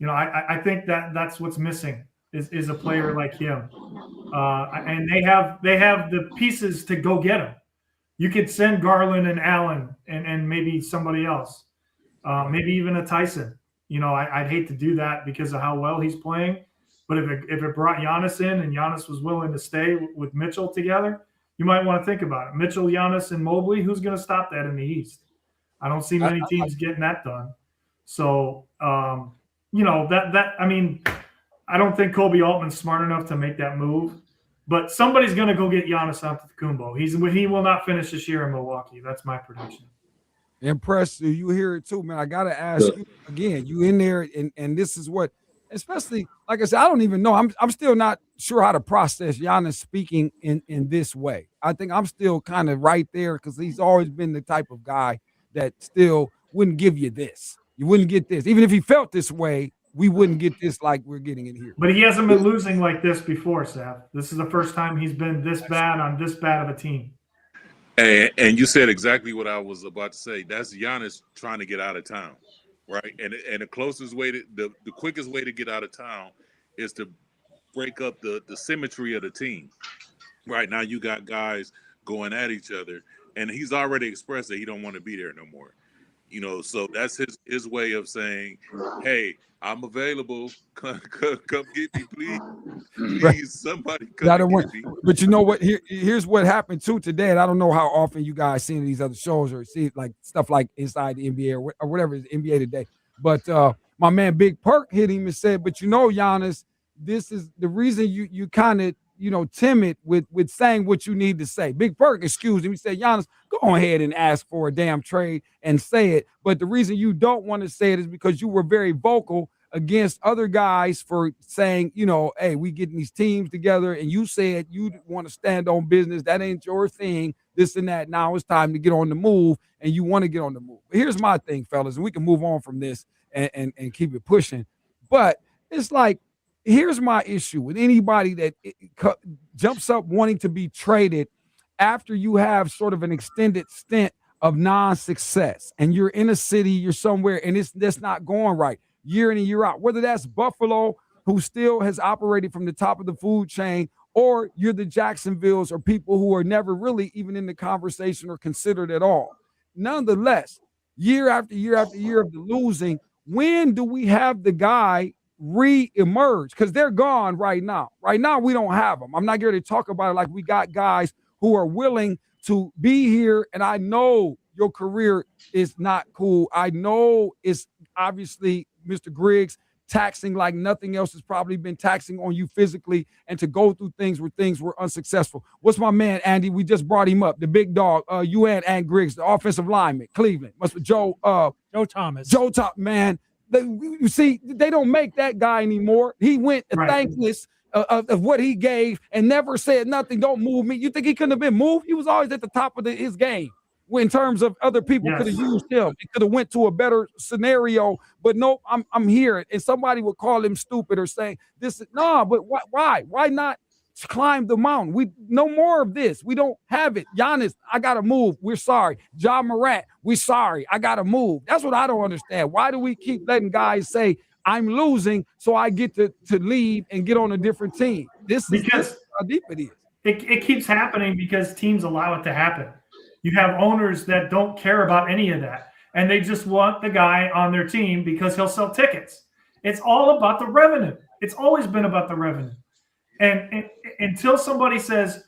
I think that's what's missing is a player like him. And they have the pieces to go get him. You could send Garland and Allen and maybe somebody else, maybe even a Tyson. I'd hate to do that because of how well he's playing. But if it brought Giannis in and Giannis was willing to stay with Mitchell together, you might want to think about it. Mitchell, Giannis, and Mobley, who's going to stop that in the East? I don't see many teams getting that done. So, I don't think Kobe Altman's smart enough to make that move. But somebody's going to go get Giannis Antetokounmpo. He will not finish this year in Milwaukee. That's my prediction. Impressed. You hear it too, man. I got to ask you again. You in there, and this is what, especially, like I said, I don't even know. I'm still not sure how to process Giannis speaking in this way. I think I'm still kind of right there because he's always been the type of guy that still wouldn't give you this. You wouldn't get this. Even if he felt this way, we wouldn't get this like we're getting it here. But he hasn't been losing like this before, Seth. This is the first time he's been this bad on this bad of a team. And you said exactly what I was about to say. That's Giannis trying to get out of town, right? And the closest way the quickest way to get out of town is to break up the symmetry of the team. Right now, you got guys going at each other, and he's already expressed that he don't want to be there no more. You know, so that's his way of saying, "Hey, I'm available. Come get me, please. Please, somebody come and get me." But you know what? Here's what happened too today, and I don't know how often you guys see these other shows or see like stuff like Inside the NBA or whatever is NBA Today. But my man Big Perk hit him and said, "But you know, Giannis, this is the reason you kind of timid with saying what you need to say." Big Perk excused him. He said, "Giannis, go ahead and ask for a damn trade and say it. But the reason you don't want to say it is because you were very vocal against other guys for saying, hey, we getting these teams together, and you said you want to stand on business. That ain't your thing, this and that. Now it's time to get on the move, and you want to get on the move." But here's my thing, fellas, and we can move on from this and keep it pushing. But it's like, here's my issue with anybody that jumps up wanting to be traded after you have sort of an extended stint of non-success, and you're in a city, you're somewhere, and that's not going right year in and year out, whether that's Buffalo, who still has operated from the top of the food chain, or you're the Jacksonvilles or people who are never really even in the conversation or considered at all. Nonetheless, year after year after year of the losing, when do we have the guy re-emerge? Because they're gone right now. Right now, we don't have them. I'm not here to talk about it like we got guys who are willing to be here, and I know your career is not cool. I know it's obviously, Mr. Griggs, taxing like nothing else has probably been taxing on you physically, and to go through things where things were unsuccessful. What's my man, Andy? We just brought him up, the big dog, and Griggs, the offensive lineman, Cleveland. Must be Joe Thomas. Joe Thomas, man. You see, they don't make that guy anymore. He went thankless of what he gave and never said nothing. Don't move me. You think he couldn't have been moved? He was always at the top of his game. In terms of other people could have used him, he could have went to a better scenario. But no, I'm here, and somebody would call him stupid or saying this. No, but why not climb the mountain? We no more of this. We don't have it. Giannis, I gotta move. We're sorry. Ja Morant, we're sorry. I gotta move. That's what I don't understand. Why do we keep letting guys say I'm losing so I get to leave and get on a different team? This is how deep it is. It keeps happening because teams allow it to happen. You have owners that don't care about any of that, and they just want the guy on their team because he'll sell tickets. It's all about the revenue. It's always been about the revenue. And until somebody says,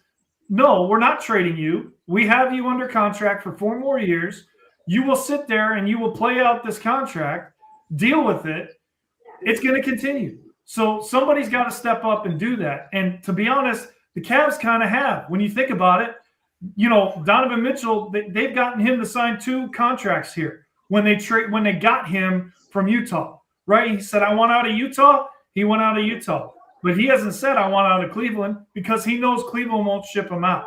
no, we're not trading you. We have you under contract for 4 more years. You will sit there and you will play out this contract, deal with it. It's going to continue. So somebody's got to step up and do that. And to be honest, the Cavs kind of have. When you think about it, Donovan Mitchell, they've gotten him to sign 2 contracts here when they got him from Utah, right? He said, I want out of Utah. He went out of Utah. But he hasn't said, I want out of Cleveland, because he knows Cleveland won't ship him out.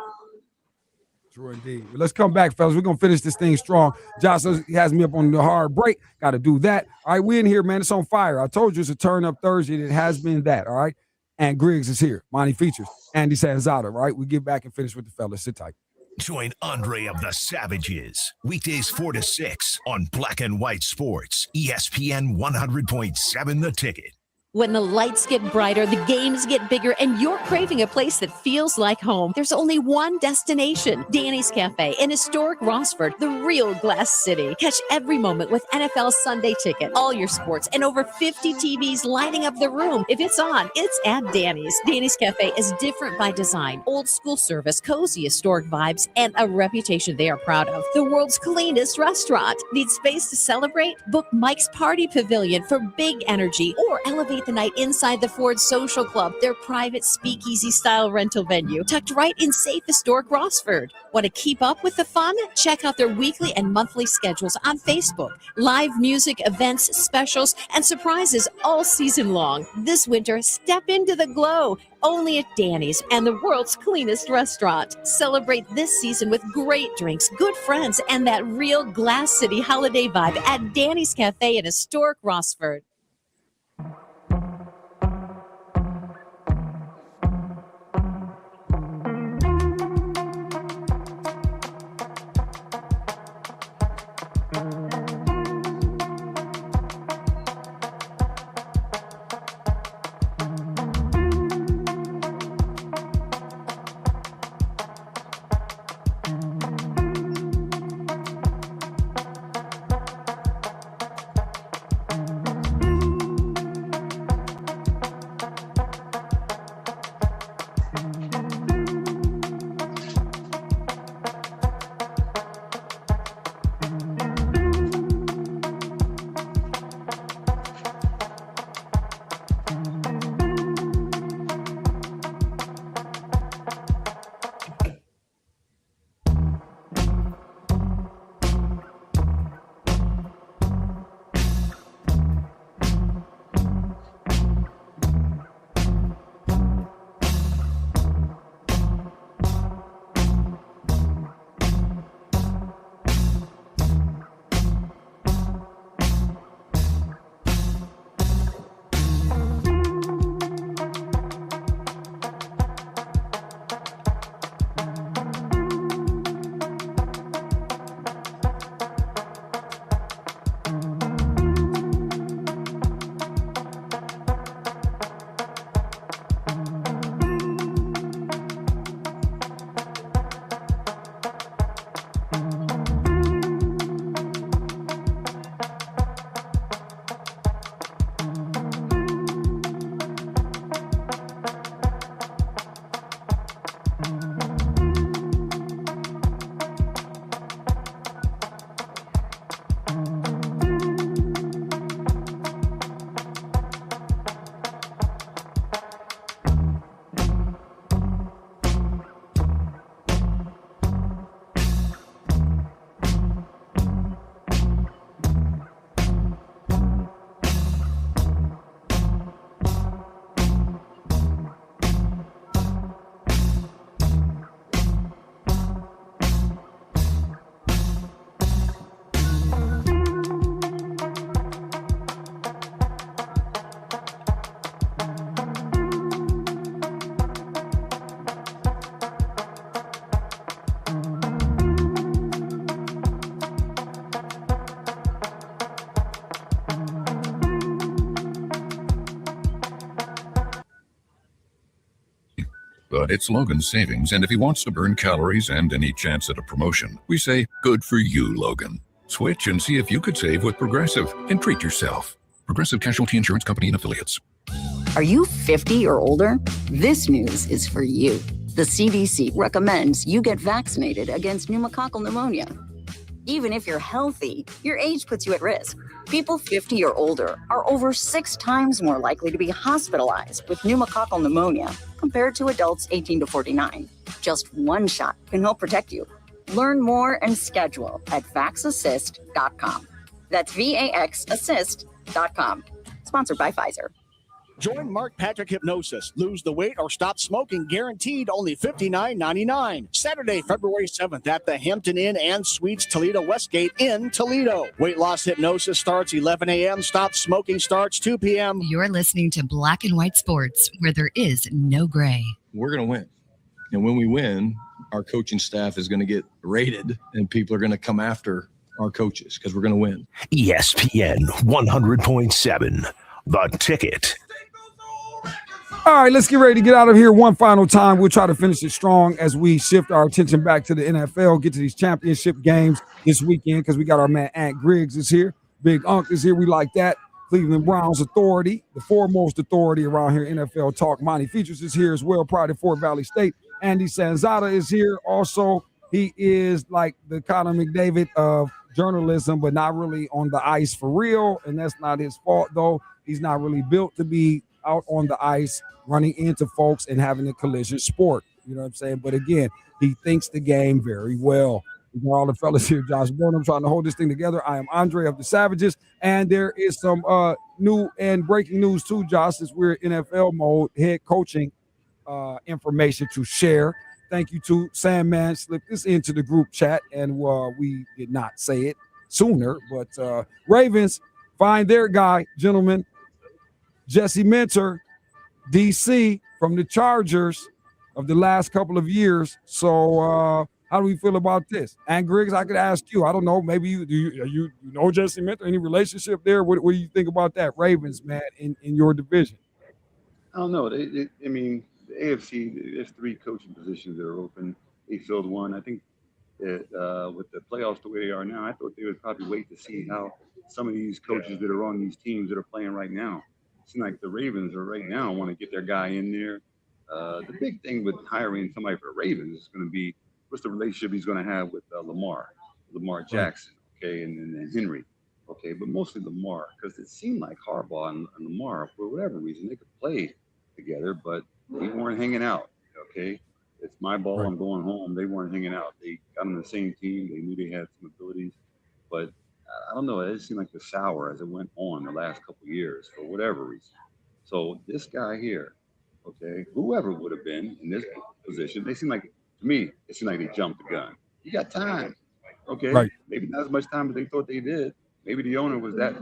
True indeed. Let's come back, fellas. We're going to finish this thing strong. Josh has me up on the hard break. Got to do that. All right, we in here, man. It's on fire. I told you it's a turn-up Thursday, and it has been that, all right? And Griggs is here. Monty Features. Andy Sanzada, all right? We get back and finish with the fellas. Sit tight. Join Andre of the Savages, weekdays 4 to 6 on Black and White Sports, ESPN 100.7 The Ticket. When the lights get brighter, the games get bigger, and you're craving a place that feels like home, there's only one destination, Danny's Cafe in historic Rossford, the real Glass City. Catch every moment with NFL Sunday Ticket, all your sports, and over 50 TVs lighting up the room. If it's on, it's at Danny's. Danny's Cafe is different by design, old school service, cozy historic vibes, and a reputation they are proud of. The world's cleanest restaurant. Need space to celebrate? Book Mike's Party Pavilion for big energy, or elevate the night inside the Ford Social Club, their private speakeasy-style rental venue, tucked right in safe historic Rossford. Want to keep up with the fun? Check out their weekly and monthly schedules on Facebook. Live music, events, specials, and surprises all season long. This winter, step into the glow. Only at Danny's and the world's cleanest restaurant. Celebrate this season with great drinks, good friends, and that real Glass City holiday vibe at Danny's Cafe in historic Rossford. But it's Logan's savings, and if he wants to burn calories and any chance at a promotion, we say, good for you, Logan. Switch and see if you could save with Progressive and treat yourself. Progressive Casualty Insurance Company and Affiliates. Are you 50 or older? This news is for you. The CDC recommends you get vaccinated against pneumococcal pneumonia. Even if you're healthy, your age puts you at risk. People 50 or older are over 6 times more likely to be hospitalized with pneumococcal pneumonia compared to adults 18 to 49. Just one shot can help protect you. Learn more and schedule at vaxassist.com. That's VAXassist.com. Sponsored by Pfizer. Join Mark Patrick Hypnosis. Lose the weight or stop smoking, guaranteed only $59.99. Saturday, February 7th at the Hampton Inn and Suites Toledo Westgate in Toledo. Weight loss hypnosis starts 11 a.m. Stop smoking starts 2 p.m. You're listening to Black and White Sports, where there is no gray. We're going to win. And when we win, our coaching staff is going to get rated and people are going to come after our coaches because we're going to win. ESPN 100.7, The Ticket. All right, let's get ready to get out of here one final time. We'll try to finish it strong as we shift our attention back to the NFL, get to these championship games this weekend because we got our man Ant Griggs is here. Big Unk is here. We like that. Cleveland Browns authority, the foremost authority around here, NFL Talk. Monty Features is here as well, Pride of Fort Valley State. Andy Sanzada is here. Also, he is like the Conor McDavid of journalism, but not really on the ice for real, and that's not his fault, though. He's not really built to be out on the ice running into folks and having a collision sport. You know what I'm saying? But again, he thinks the game very well. We got all the fellas here. Josh Burnham trying to hold this thing together. I am Andre of the Savages. And there is some new and breaking news too, Josh, as we're in NFL mode, head coaching information to share. Thank you to Sandman. Slipped this into the group chat, and we did not say it sooner. But Ravens find their guy, gentlemen. Jesse Minter, DC from the Chargers of the last couple of years. So how do we feel about this? And Griggs, I could ask you. I don't know. Maybe you know Jesse Minter? Any relationship there? What do you think about that, Ravens, man, in your division? I don't know. I mean, the AFC, there's 3 coaching positions that are open. They filled one. I think that with the playoffs the way they are now, I thought they would probably wait to see how some of these coaches that are on these teams that are playing right now. It seems like the Ravens are right now want to get their guy in there. The big thing with hiring somebody for the Ravens is going to be what's the relationship he's going to have with Lamar Jackson, okay, and Henry, okay, but mostly Lamar, because it seemed like Harbaugh and Lamar, for whatever reason, they could play together, but they weren't hanging out, okay? It's my ball, I'm going home. They weren't hanging out. They got on the same team. They knew they had some abilities, but I don't know. It just seemed like the sour as it went on the last couple of years for whatever reason. So this guy here, okay, whoever would have been in this position, they seem like, to me, it seemed like they jumped the gun. You got time, okay? Right. Maybe not as much time as they thought they did. Maybe the owner was that,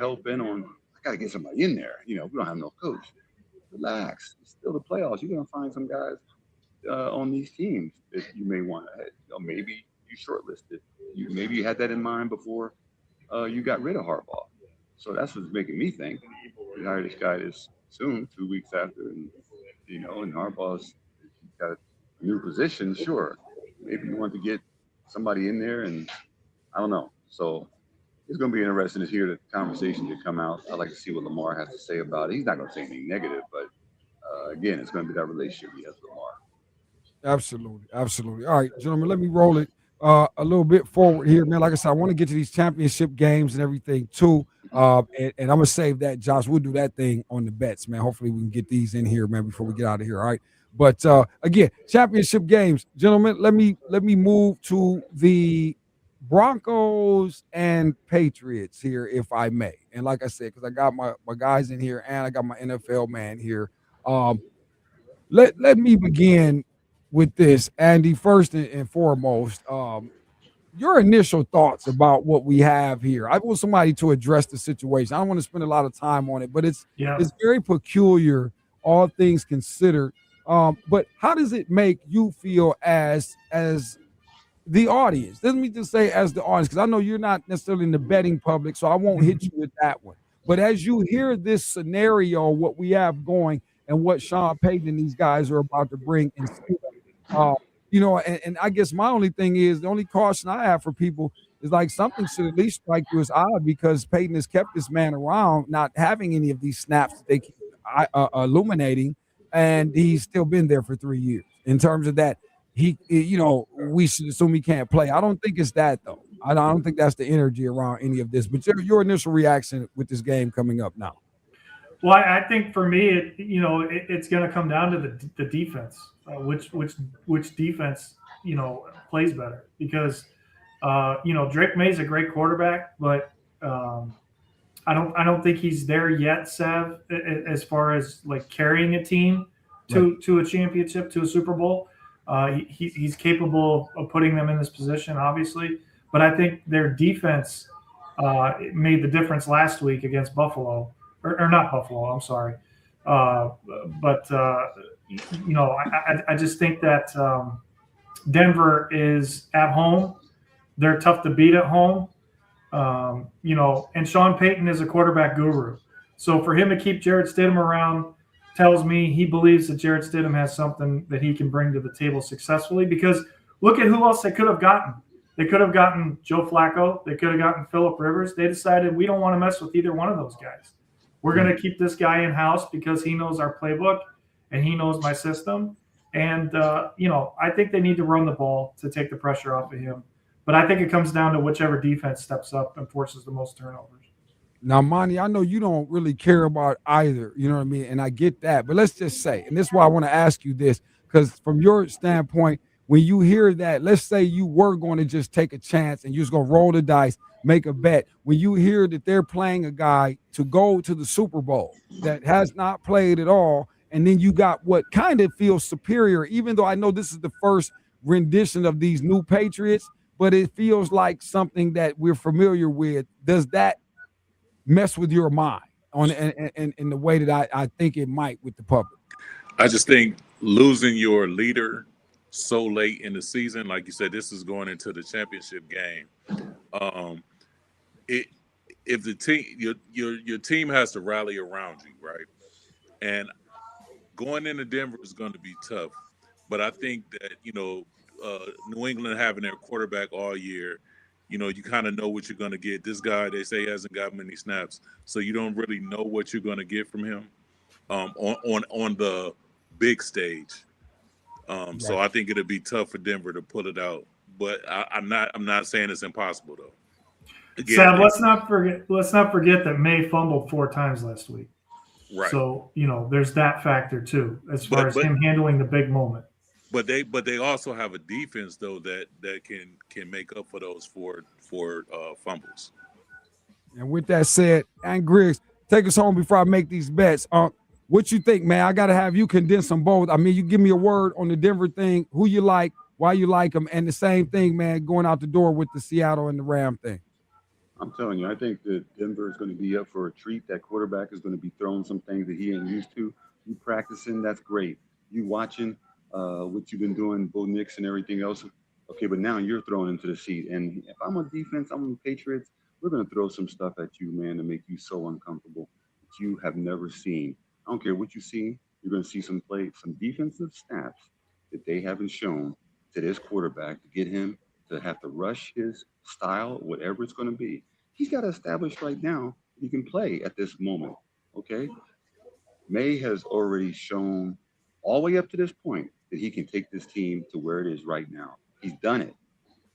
hell bent on, I got to get somebody in there. We don't have no coach. Relax. It's still the playoffs. You're going to find some guys on these teams that you may want to, maybe you shortlisted. Maybe you had that in mind before you got rid of Harbaugh. So that's what's making me think you hire this guy this soon, 2 weeks after, and and Harbaugh's got a new position. Sure, maybe you want to get somebody in there, and I don't know. So it's going to be interesting to hear the conversations that come out. I'd like to see what Lamar has to say about it. He's not going to say anything negative, but again, it's going to be that relationship he has with Lamar. Absolutely. All right, gentlemen, let me roll it a little bit forward here, man. Like I said, I want to get to these championship games and everything too. And I'm gonna save that, Josh. We'll do that thing on the bets, man. Hopefully we can get these in here, man, before we get out of here. All right. But again, championship games, gentlemen. Let me move to the Broncos and Patriots here, if I may. And like I said, because I got my guys in here and I got my NFL man here. Let me begin with this, Andy. First and foremost, your initial thoughts about what we have here. I want somebody to address the situation. I don't want to spend a lot of time on it, but it's very peculiar, all things considered. But how does it make you feel as the audience? Let me just say as the audience, because I know you're not necessarily in the betting public, so I won't hit you with that one. But as you hear this scenario, what we have going, and what Sean Payton and these guys are about to bring in. And I guess my only thing is, the only caution I have for people is like something should at least strike you as odd, because Payton has kept this man around, not having any of these snaps that they keep illuminating, and he's still been there for 3 years. In terms of that, we should assume he can't play. I don't think it's that, though. I don't think that's the energy around any of this. But your initial reaction with this game coming up now? Well, I think for me, it's going to come down to the defense, which defense plays better, because Drake May's a great quarterback, but I don't think he's there yet, Sav, as far as like carrying a team to a championship, to a Super Bowl. He's capable of putting them in this position, obviously, but I think their defense made the difference last week against Buffalo. Or not Buffalo, I'm sorry. I just think that Denver is at home. They're tough to beat at home. And Sean Payton is a quarterback guru. So for him to keep Jarrett Stidham around tells me he believes that Jarrett Stidham has something that he can bring to the table successfully, because look at who else they could have gotten. They could have gotten Joe Flacco. They could have gotten Phillip Rivers. They decided we don't want to mess with either one of those guys. We're going to keep this guy in-house because he knows our playbook and he knows my system. And, I think they need to run the ball to take the pressure off of him. But I think it comes down to whichever defense steps up and forces the most turnovers. Now, Monty, I know you don't really care about either, you know what I mean? And I get that. But let's just say, and this is why I want to ask you this, because from your standpoint, when you hear that, let's say you were going to just take a chance and you're just going to roll the dice, make a bet. When you hear that they're playing a guy to go to the Super Bowl that has not played at all, and then you got what kind of feels superior, even though I know this is the first rendition of these new Patriots, but it feels like something that we're familiar with. Does that mess with your mind in the way that I think it might with the public? I just think losing your leader so late in the season, like you said, this is going into the championship game. If the team, your team has to rally around you, right? And going into Denver is going to be tough. But I think that New England having their quarterback all year, you kind of know what you're going to get. This guy, they say, hasn't got many snaps, so you don't really know what you're going to get from him on the big stage. So I think it'll be tough for Denver to pull it out. But I'm not saying it's impossible though. Again, Sam, let's not forget that May fumbled 4 times last week. Right. So there's that factor too, as far as him handling the big moment. But they also have a defense though that can make up for those four fumbles. And with that said, and Griggs, take us home before I make these bets. What you think, man? I got to have you condense them both. I mean, you give me a word on the Denver thing, who you like, why you like them, and the same thing, man, going out the door with the Seattle and the Ram thing. I'm telling you, I think that Denver is going to be up for a treat. That quarterback is going to be throwing some things that he ain't used to. You practicing, that's great. You watching what you've been doing, Bo Nix and everything else. Okay, but now you're thrown into the seat. And if I'm on defense, I'm on the Patriots, we're going to throw some stuff at you, man, to make you so uncomfortable that you have never seen. I don't care what you see. You're going to see some defensive snaps that they haven't shown to this quarterback to get him to have to rush his style, whatever it's going to be. He's got to establish right now he can play at this moment, okay? May has already shown all the way up to this point that he can take this team to where it is right now. He's done it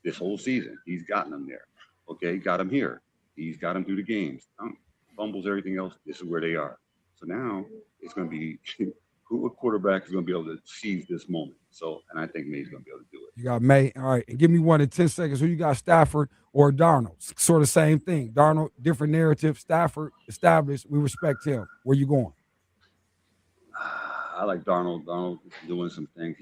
this whole season. He's gotten them there, okay? Got them here. He's got them through the games. Fumbles, everything else, this is where they are. So now it's going to be who a quarterback is going to be able to seize this moment. So, and I think May's going to be able to do it. You got May. All right. And give me one in 10 seconds. Who you got, Stafford or Darnold? Sort of same thing. Darnold, different narrative. Stafford, established. We respect him. Where you going? I like Darnold. Darnold is doing some things.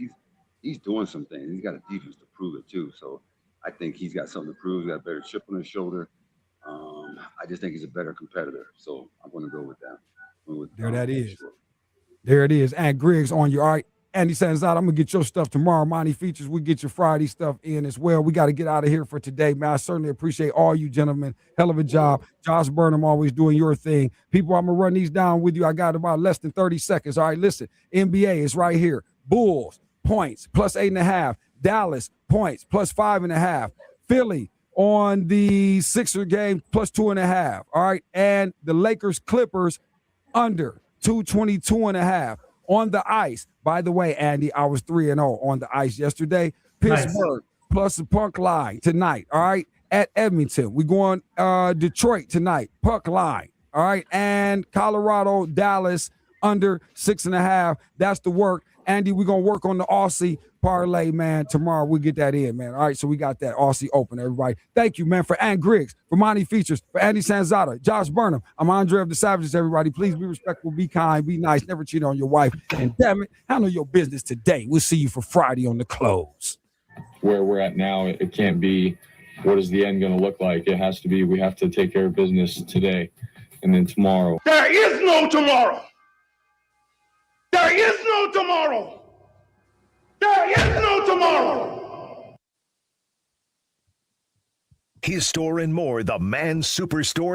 He's doing some things. He's got a defense to prove it too. So I think he's got something to prove. He's got a better chip on his shoulder. I just think he's a better competitor. So I'm going to go with that. There that is. There it is. And Griggs on you. All right. Andy Sanzada, I'm going to get your stuff tomorrow. Monty Features, we get your Friday stuff in as well. We got to get out of here for today, man. I certainly appreciate all you gentlemen. Hell of a job. Josh Burnham always doing your thing. People, I'm going to run these down with you. I got about less than 30 seconds. All right, listen. NBA is right here. Bulls, points, plus 8.5. Dallas, points, plus 5.5. Philly on the Sixer game, plus 2.5. All right, and the Lakers, Clippers, under 222.5. On the ice, by the way, Andy, I was 3-0 on the ice yesterday. Pittsburgh plus the puck line tonight. All right, at Edmonton, we going Detroit tonight. Puck line. All right, and Colorado, Dallas under 6.5. That's the work. Andy, we're gonna work on the Aussie parlay, man. Tomorrow we get that in, man. All right, so we got that Aussie open, everybody. Thank you, man, for Ann Griggs, for Monty Features, for Andy Sanzada, Josh Burnham. I'm Andre of the Savages, everybody. Please be respectful, be kind, be nice, never cheat on your wife. And damn it, handle your business today. We'll see you for Friday on the close. Where we're at now, it can't be what is the end going to look like. It has to be we have to take care of business today and then tomorrow. There is no tomorrow. There is no tomorrow. There is no tomorrow. His store and more, the Man Superstore.